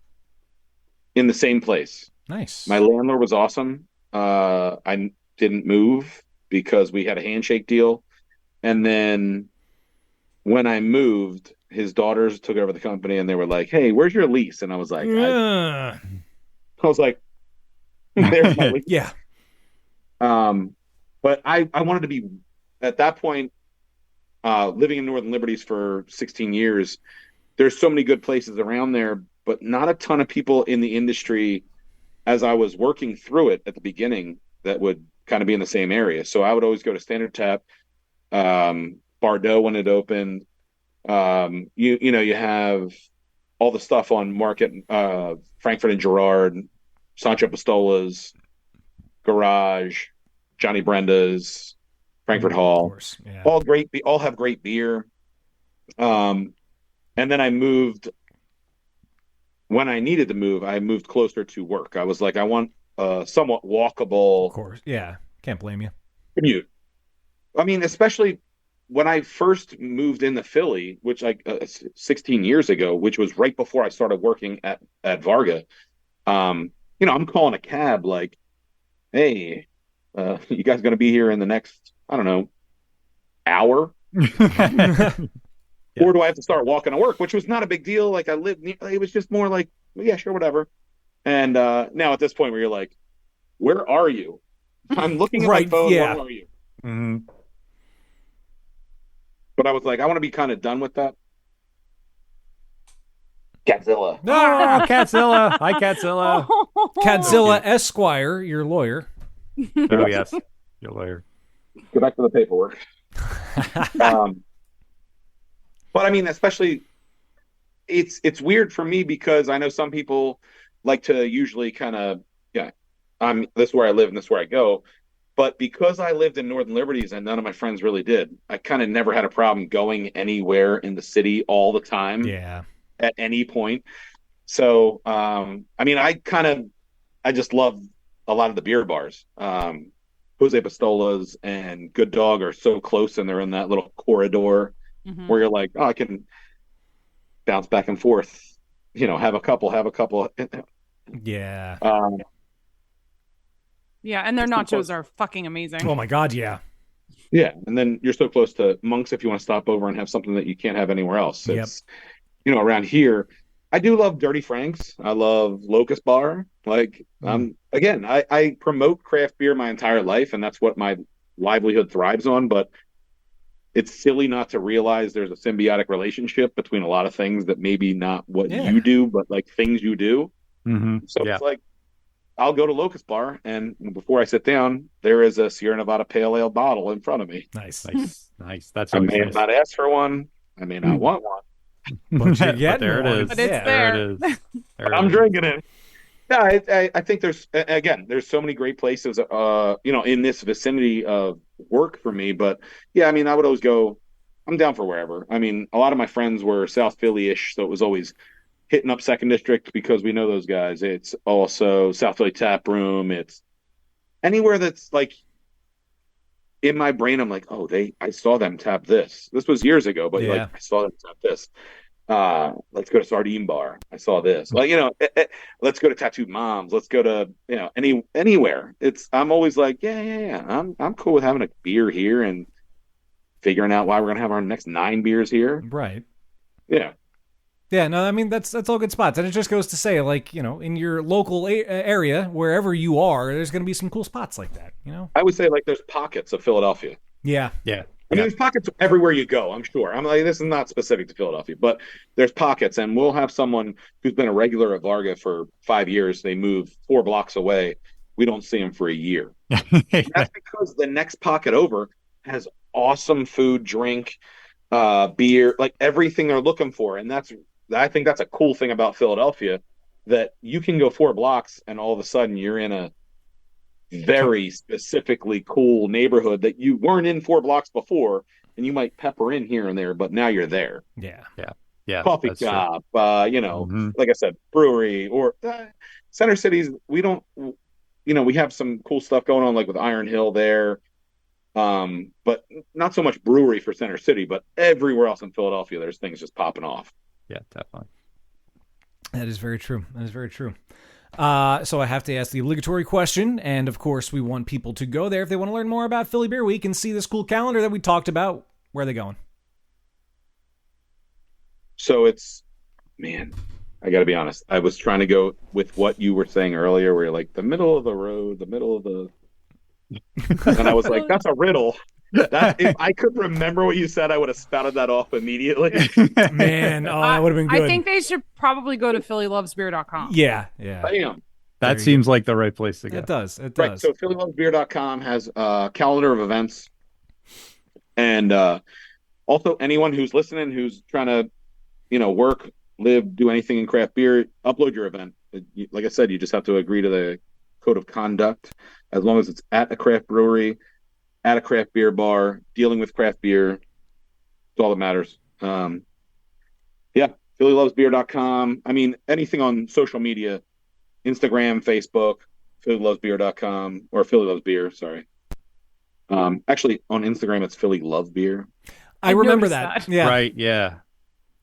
in the same place. Nice. My landlord was awesome. I didn't move because we had a handshake deal. And then when I moved, his daughters took over the company and they were like, hey, where's your lease? And I was like, I was like, there's my lease. Yeah. But I wanted to be, at that point, living in Northern Liberties for 16 years, there's so many good places around there, but not a ton of people in the industry as I was working through it at the beginning that would kind of be in the same area. So I would always go to Standard Tap, Bardot when it opened. You have all the stuff on Market, Frankfurt and Girard, Sancho Pistola's, Garage, Johnny Brenda's, Frankfurt Hall. Of course, yeah. All have great beer. And then I moved. When I needed to move, I moved closer to work. I was like, I want a somewhat walkable. Of course, yeah. Can't blame you. Commute. I mean, especially when I first moved into Philly, which 16 years ago, which was right before I started working at Varga. I'm calling a cab like, hey, you guys going to be here in the next, I don't know, hour? Yeah. Or do I have to start walking to work, which was not a big deal. Like I lived near, it was just more like, yeah, sure, whatever. And now at this point where you're like, where are you? I'm looking at my phone. Yeah. Where are you? Mm-hmm. But I was like, I want to be kind of done with that. Catzilla. Oh, Catzilla. Hi, Catzilla. Catzilla Esquire, your lawyer. Oh, yes. Your lawyer. Go back to the paperwork. But I mean, especially, it's weird for me because I know some people like to usually kind of, this is where I live and this is where I go. But because I lived in Northern Liberties and none of my friends really did, I kind of never had a problem going anywhere in the city all the time. Yeah. At any point. So, I mean, I just love a lot of the beer bars. Jose Pistola's and Good Dog are so close, and they're in that little corridor where you're like, oh, I can bounce back and forth, have a couple. Yeah. Yeah, and their nachos are fucking amazing. Oh my God, yeah. Yeah, and then you're so close to Monk's if you want to stop over and have something that you can't have anywhere else. It's, around here, I do love Dirty Frank's. I love Locust Bar. Like, again, I promote craft beer my entire life, and that's what my livelihood thrives on. But it's silly not to realize there's a symbiotic relationship between a lot of things that maybe not what you do, but like things you do. So it's like, I'll go to Locust Bar, and before I sit down, there is a Sierra Nevada Pale Ale bottle in front of me. Nice. That's I may nice. not ask for one. I may not want one. But there it is. But it's There it is. I'm drinking it. Yeah, I think there's so many great places, in this vicinity of work for me. But yeah, I mean, I would always go. I'm down for wherever. I mean, a lot of my friends were South Philly-ish, so it was always hitting up Second District because we know those guys. It's also South Philly Tap Room. It's anywhere that's like in my brain. I'm like, oh, I saw them tap this. This was years ago, but like I saw them tap this. Let's go to Sardine Bar. I saw this. Like, let's go to Tattooed Moms. Let's go to anywhere. I'm always like, yeah. I'm cool with having a beer here and figuring out why we're gonna have our next 9 beers here. Right. Yeah. Yeah, no, I mean, that's all good spots. And it just goes to say, like, in your local area, wherever you are, there's going to be some cool spots like that, I would say, like, there's pockets of Philadelphia. Yeah. I mean, there's pockets everywhere you go, I'm sure. I'm like, this is not specific to Philadelphia, but there's pockets, and we'll have someone who's been a regular at Varga for 5 years. They move 4 blocks away. We don't see them for a year. That's because the next pocket over has awesome food, drink, beer, like everything they're looking for. And I think that's a cool thing about Philadelphia, that you can go 4 blocks and all of a sudden you're in a very specifically cool neighborhood that you weren't in 4 blocks before, and you might pepper in here and there, but now you're there. Yeah. Coffee shop, like I said, brewery, or Center Cities. We don't, we have some cool stuff going on, like with Iron Hill there. But not so much brewery for Center City, but everywhere else in Philadelphia, there's things just popping off. Yeah, definitely. That is very true. So I have to ask the obligatory question, and of course we want people to go there if they want to learn more about Philly Beer Week and see this cool calendar that we talked about. Where are they going? So I got to be honest. I was trying to go with what you were saying earlier, where you're like the middle of the road, and I was like, that's a riddle. If I could remember what you said, I would have spouted that off immediately. Man, that would have been good. I think they should probably go to phillylovesbeer.com. Yeah. Bam. That seems like the right place to go. It does. Right. So phillylovesbeer.com has a calendar of events. And also anyone who's listening, who's trying to, work, live, do anything in craft beer, upload your event. Like I said, you just have to agree to the code of conduct, as long as it's at a craft brewery, at a craft beer bar, dealing with craft beer. It's all that matters. phillylovesbeer.com. I mean, anything on social media, Instagram, Facebook, phillylovesbeer.com, or Philly Loves Beer, sorry. Actually, on Instagram, it's Philly Love Beer. I remember that. Yeah. Right, yeah.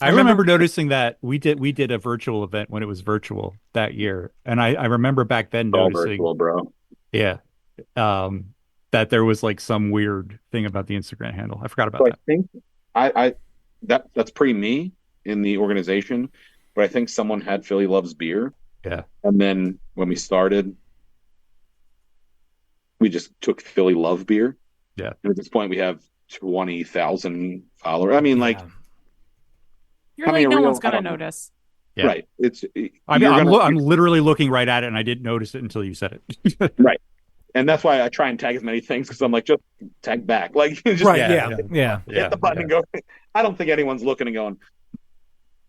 I remember noticing that we did a virtual event when it was virtual that year. And I remember back then noticing, virtual, bro. Yeah. That there was like some weird thing about the Instagram handle. I forgot about that. I think that's pretty me in the organization, but I think someone had Philly Loves Beer. Yeah. And then when we started, we just took Philly Love Beer. Yeah. And at this point we have 20,000 followers. I mean, like, you're like, no one's gonna notice. Yeah. Right. I'm literally looking right at it, and I didn't notice it until you said it. Right. And that's why I try and tag as many things, because I'm like, just tag back. Like, just right, hit the button and go. I don't think anyone's looking and going,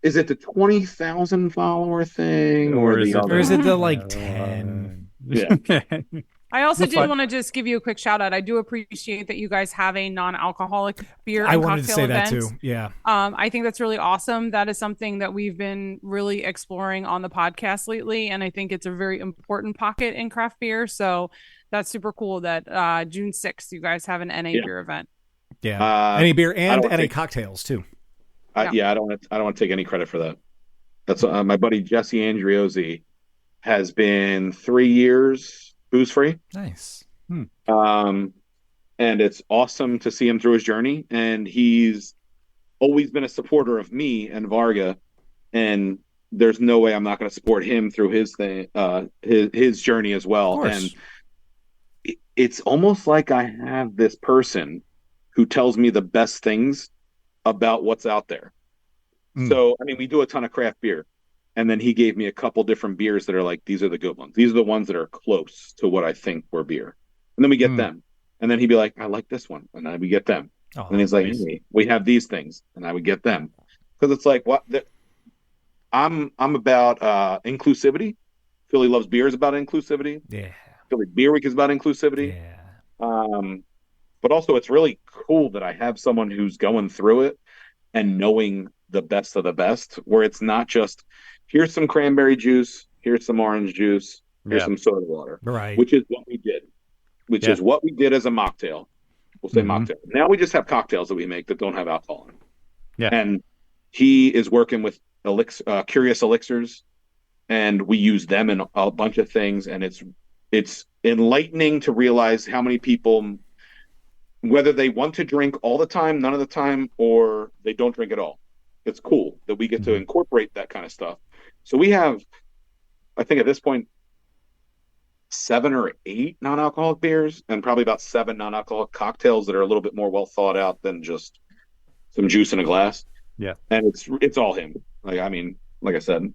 is it the 20,000 follower thing, or is it the like 10? Yeah. I also That's did fine. want to just give you a quick shout out. I do appreciate that you guys have a non-alcoholic beer I and wanted to cocktail say event. that too. Yeah. I think that's really awesome. That is something that we've been really exploring on the podcast lately, and I think it's a very important pocket in craft beer. So that's super cool that June 6th you guys have an NA beer event. Yeah. Any beer and don't NA think- cocktails too. I don't want to take any credit for that. That's my buddy Jesse Andriozzi has been 3 years booze free. Nice. And it's awesome to see him through his journey. And he's always been a supporter of me and Varga. And there's no way I'm not going to support him through his thing, his journey as well. And it's almost like I have this person who tells me the best things about what's out there. So, I mean, we do a ton of craft beer. And then he gave me a couple different beers that are like, these are the good ones. These are the ones that are close to what I think were beer. And then we get them. And then he'd be like, I like this one. And then we get them. And he's like, hey, we have these things. And I would get them. Because it's like, I'm about inclusivity. Philly Loves Beer is about inclusivity. Yeah. Philly Beer Week is about inclusivity. Yeah. But also, it's really cool that I have someone who's going through it and knowing the best of the best, where it's not just, here's some cranberry juice, here's some orange juice, here's some soda water. Right. Which is what we did. Is what we did as a mocktail. We'll say mocktail. Now we just have cocktails that we make that don't have alcohol in them. Yeah. And he is working with Curious Elixirs, and we use them in a bunch of things. And it's enlightening to realize how many people, whether they want to drink all the time, none of the time, or they don't drink at all. It's cool that we get to incorporate that kind of stuff. So we have, I think at this point, 7 or 8 non-alcoholic beers and probably about 7 non-alcoholic cocktails that are a little bit more well thought out than just some juice in a glass. Yeah. And it's all him. Like I said,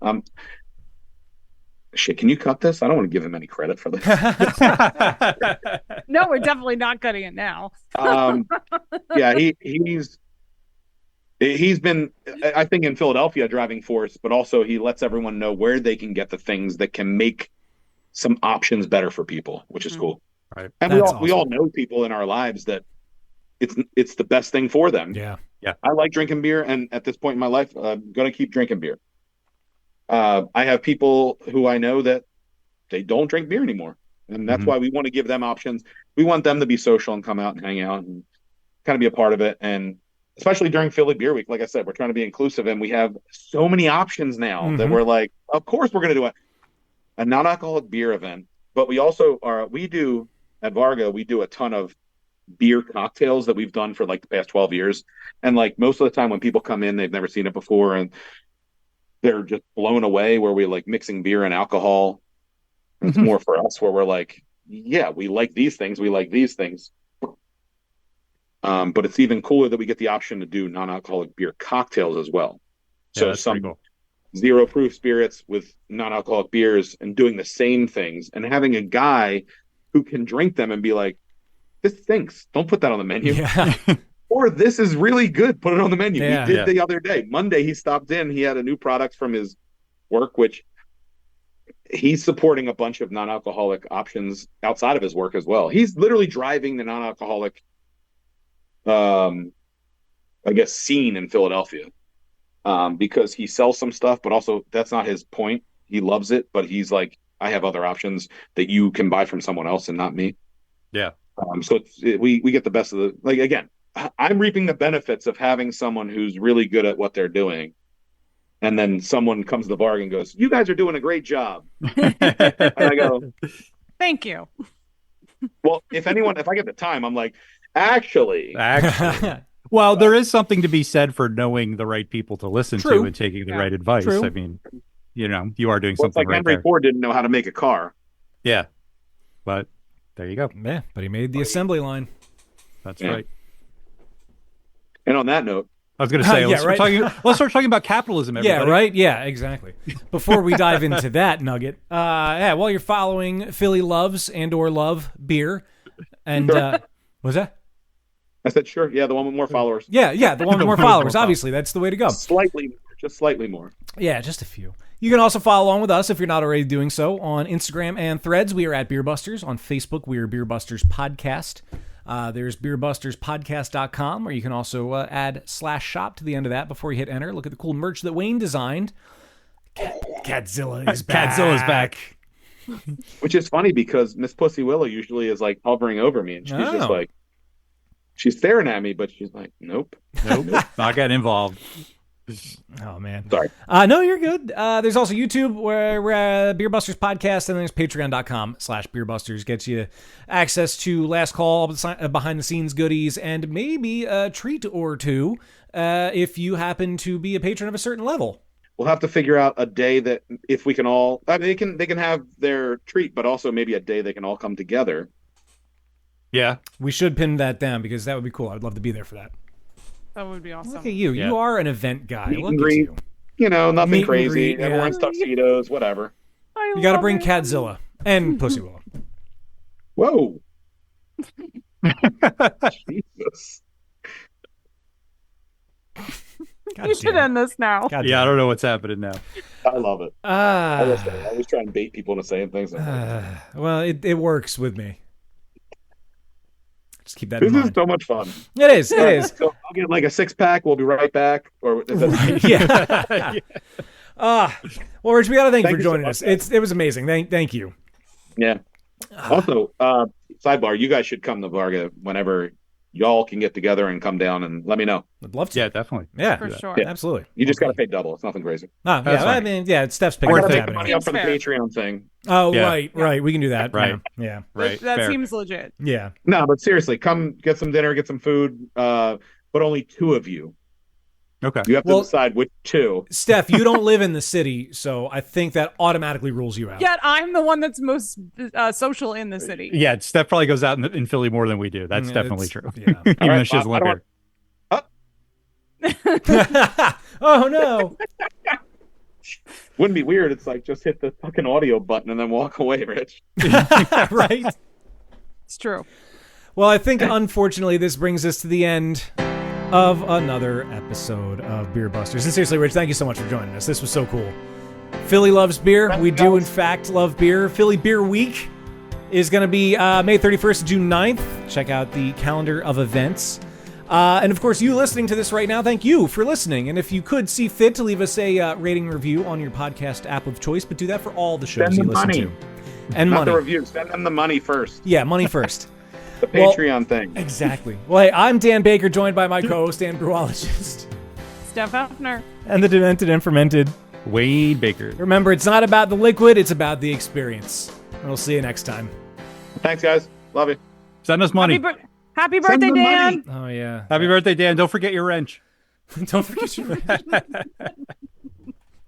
shit, can you cut this? I don't want to give him any credit for this. No, we're definitely not cutting it now. Yeah, he's been, I think, in Philadelphia driving force, but also he lets everyone know where they can get the things that can make some options better for people, which is cool. Right. And we all know people in our lives that it's the best thing for them. Yeah. Yeah. I like drinking beer, and at this point in my life, I'm going to keep drinking beer. I have people who I know that they don't drink beer anymore, and that's why we want to give them options. We want them to be social and come out and hang out and kind of be a part of it. And especially during Philly Beer Week, like I said, we're trying to be inclusive, and we have so many options now that we're like, of course we're going to do a non-alcoholic beer event. But we also do at Varga, we do a ton of beer cocktails that we've done for like the past 12 years. And like most of the time when people come in, they've never seen it before and they're just blown away, where we like mixing beer and alcohol. It's more for us where we're like, yeah, we like these things. We like these things. But it's even cooler that we get the option to do non-alcoholic beer cocktails as well. So some cool. 0 proof spirits with non-alcoholic beers and doing the same things and having a guy who can drink them and be like, this stinks. Don't put that on the menu. Yeah. Or this is really good. Put it on the menu. Yeah. He did the other day. Monday, he stopped in. He had a new product from his work, which he's supporting a bunch of non-alcoholic options outside of his work as well. He's literally driving the non-alcoholic, I guess, scene in Philadelphia, because he sells some stuff, but also that's not his point. He loves it, but he's like, I have other options that you can buy from someone else and not me. Yeah. So we get the best of the, like, again, I'm reaping the benefits of having someone who's really good at what they're doing. And then someone comes to Varga and goes, you guys are doing a great job. And I go, thank you. Well, if I get the time, I'm like, actually. Well, there is something to be said for knowing the right people to listen to and taking the right advice. True. I mean, you are doing Well, it's something like right Henry there. Ford didn't know how to make a car. Yeah. But there you go. Yeah, but he made the assembly line. That's Yeah. right. And on that note, I was going to say, Yeah, let's start talking about capitalism, everybody. Yeah, right? Yeah, exactly. Before we dive into that nugget, while you're following Philly Loves and or Love Beer, and was that? I said, sure. Yeah, the one with more followers. Yeah, the one with more followers. Obviously, that's the way to go. Slightly more, just slightly more. Yeah, just a few. You can also follow along with us if you're not already doing so on Instagram and Threads. We are at Beer Busters. On Facebook, we are Beer Busters Podcast. There's beerbusterspodcast.com, or you can also add /shop to the end of that before you hit enter. Look at the cool merch that Wayne designed. Catzilla is back. Cadzilla's back. Which is funny because Miss Pussy Willow usually is like hovering over me, and she's just like, she's staring at me, but she's like, nope. Not getting involved. Oh, man. Sorry. No, you're good. There's also YouTube where we're Beer Busters Podcast, and there's patreon.com/beerbusters. Gets you access to last call, behind the scenes goodies, and maybe a treat or two if you happen to be a patron of a certain level. We'll have to figure out a day that if we can all, I mean, they can have their treat, but also maybe a day they can all come together. Yeah. We should pin that down because that would be cool. I'd love to be there for that. That would be awesome. Look at you. Yeah. You are an event guy. Meet Look and at greet, you. Nothing Meet and crazy. greet, yeah. Everyone's tuxedos, whatever. You got to bring Cadzilla and Pussy Willow. Whoa. Jesus. God You should damn. end this now. God Yeah, I damn. don't know what's happening now. I love it. I always try and bait people into saying things. Well, it works with me. Just keep that This in is mind. so much fun. It is. It is. So I'll get like a 6-pack. We'll be right back. Or is that... Yeah. Well, Rich, we got to thank you Thank for you so joining much, us. It was amazing. Thank you. Yeah. Also, sidebar, you guys should come to Varga whenever y'all can get together and come down and let me know. I'd love to. Yeah, definitely. Yeah, For sure. Yeah. absolutely. You just got to pay double. It's nothing crazy. Oh, That's yeah, I fine. mean, yeah, Steph's I picking got up to the take the tab. money up for the Fair. Patreon thing. Oh, Yeah. right. We can do that. Right. Yeah. Right. That fair. seems legit. Yeah. No, but seriously, come get some dinner, get some food, but only 2 of you. Okay. You have to Well- decide which 2. Steph, you don't live in the city, so I think that automatically rules you out. Yet I'm the one that's most social in the city. Yeah, Steph probably goes out in Philly more than we do. That's Yeah, definitely it's- true. yeah. Even All though right, she doesn't I live don't here. Oh, no. Wouldn't be weird. It's like just hit the fucking audio button and then walk away, Rich. Right? It's true. Well, I think, unfortunately, this brings us to the end of another episode of Beer Busters. And seriously, Rich, thank you so much for joining us. This was so cool. Philly loves beer. We do, in fact, love beer. Philly Beer Week is going to be May 31st to June 9th. Check out the calendar of events. And, of course, you listening to this right now, thank you for listening. And if you could see fit to leave us a rating review on your podcast app of choice, but do that for all the shows Send you them listen money. to. And Not money. the review. Send them the money first. Yeah, money first. The Well- Patreon thing. Exactly. Well, hey, I'm Dan Baker, joined by my co-host, Dan Brewologist, Steph Hefner. and the demented and fermented. Wade Baker. Remember, it's not about the liquid, it's about the experience. And we'll see you next time. Thanks, guys. Love you. Send us money. Happy Send birthday, them Dan. money. Oh, yeah. Happy birthday, Dan. Don't forget your wrench. Don't forget your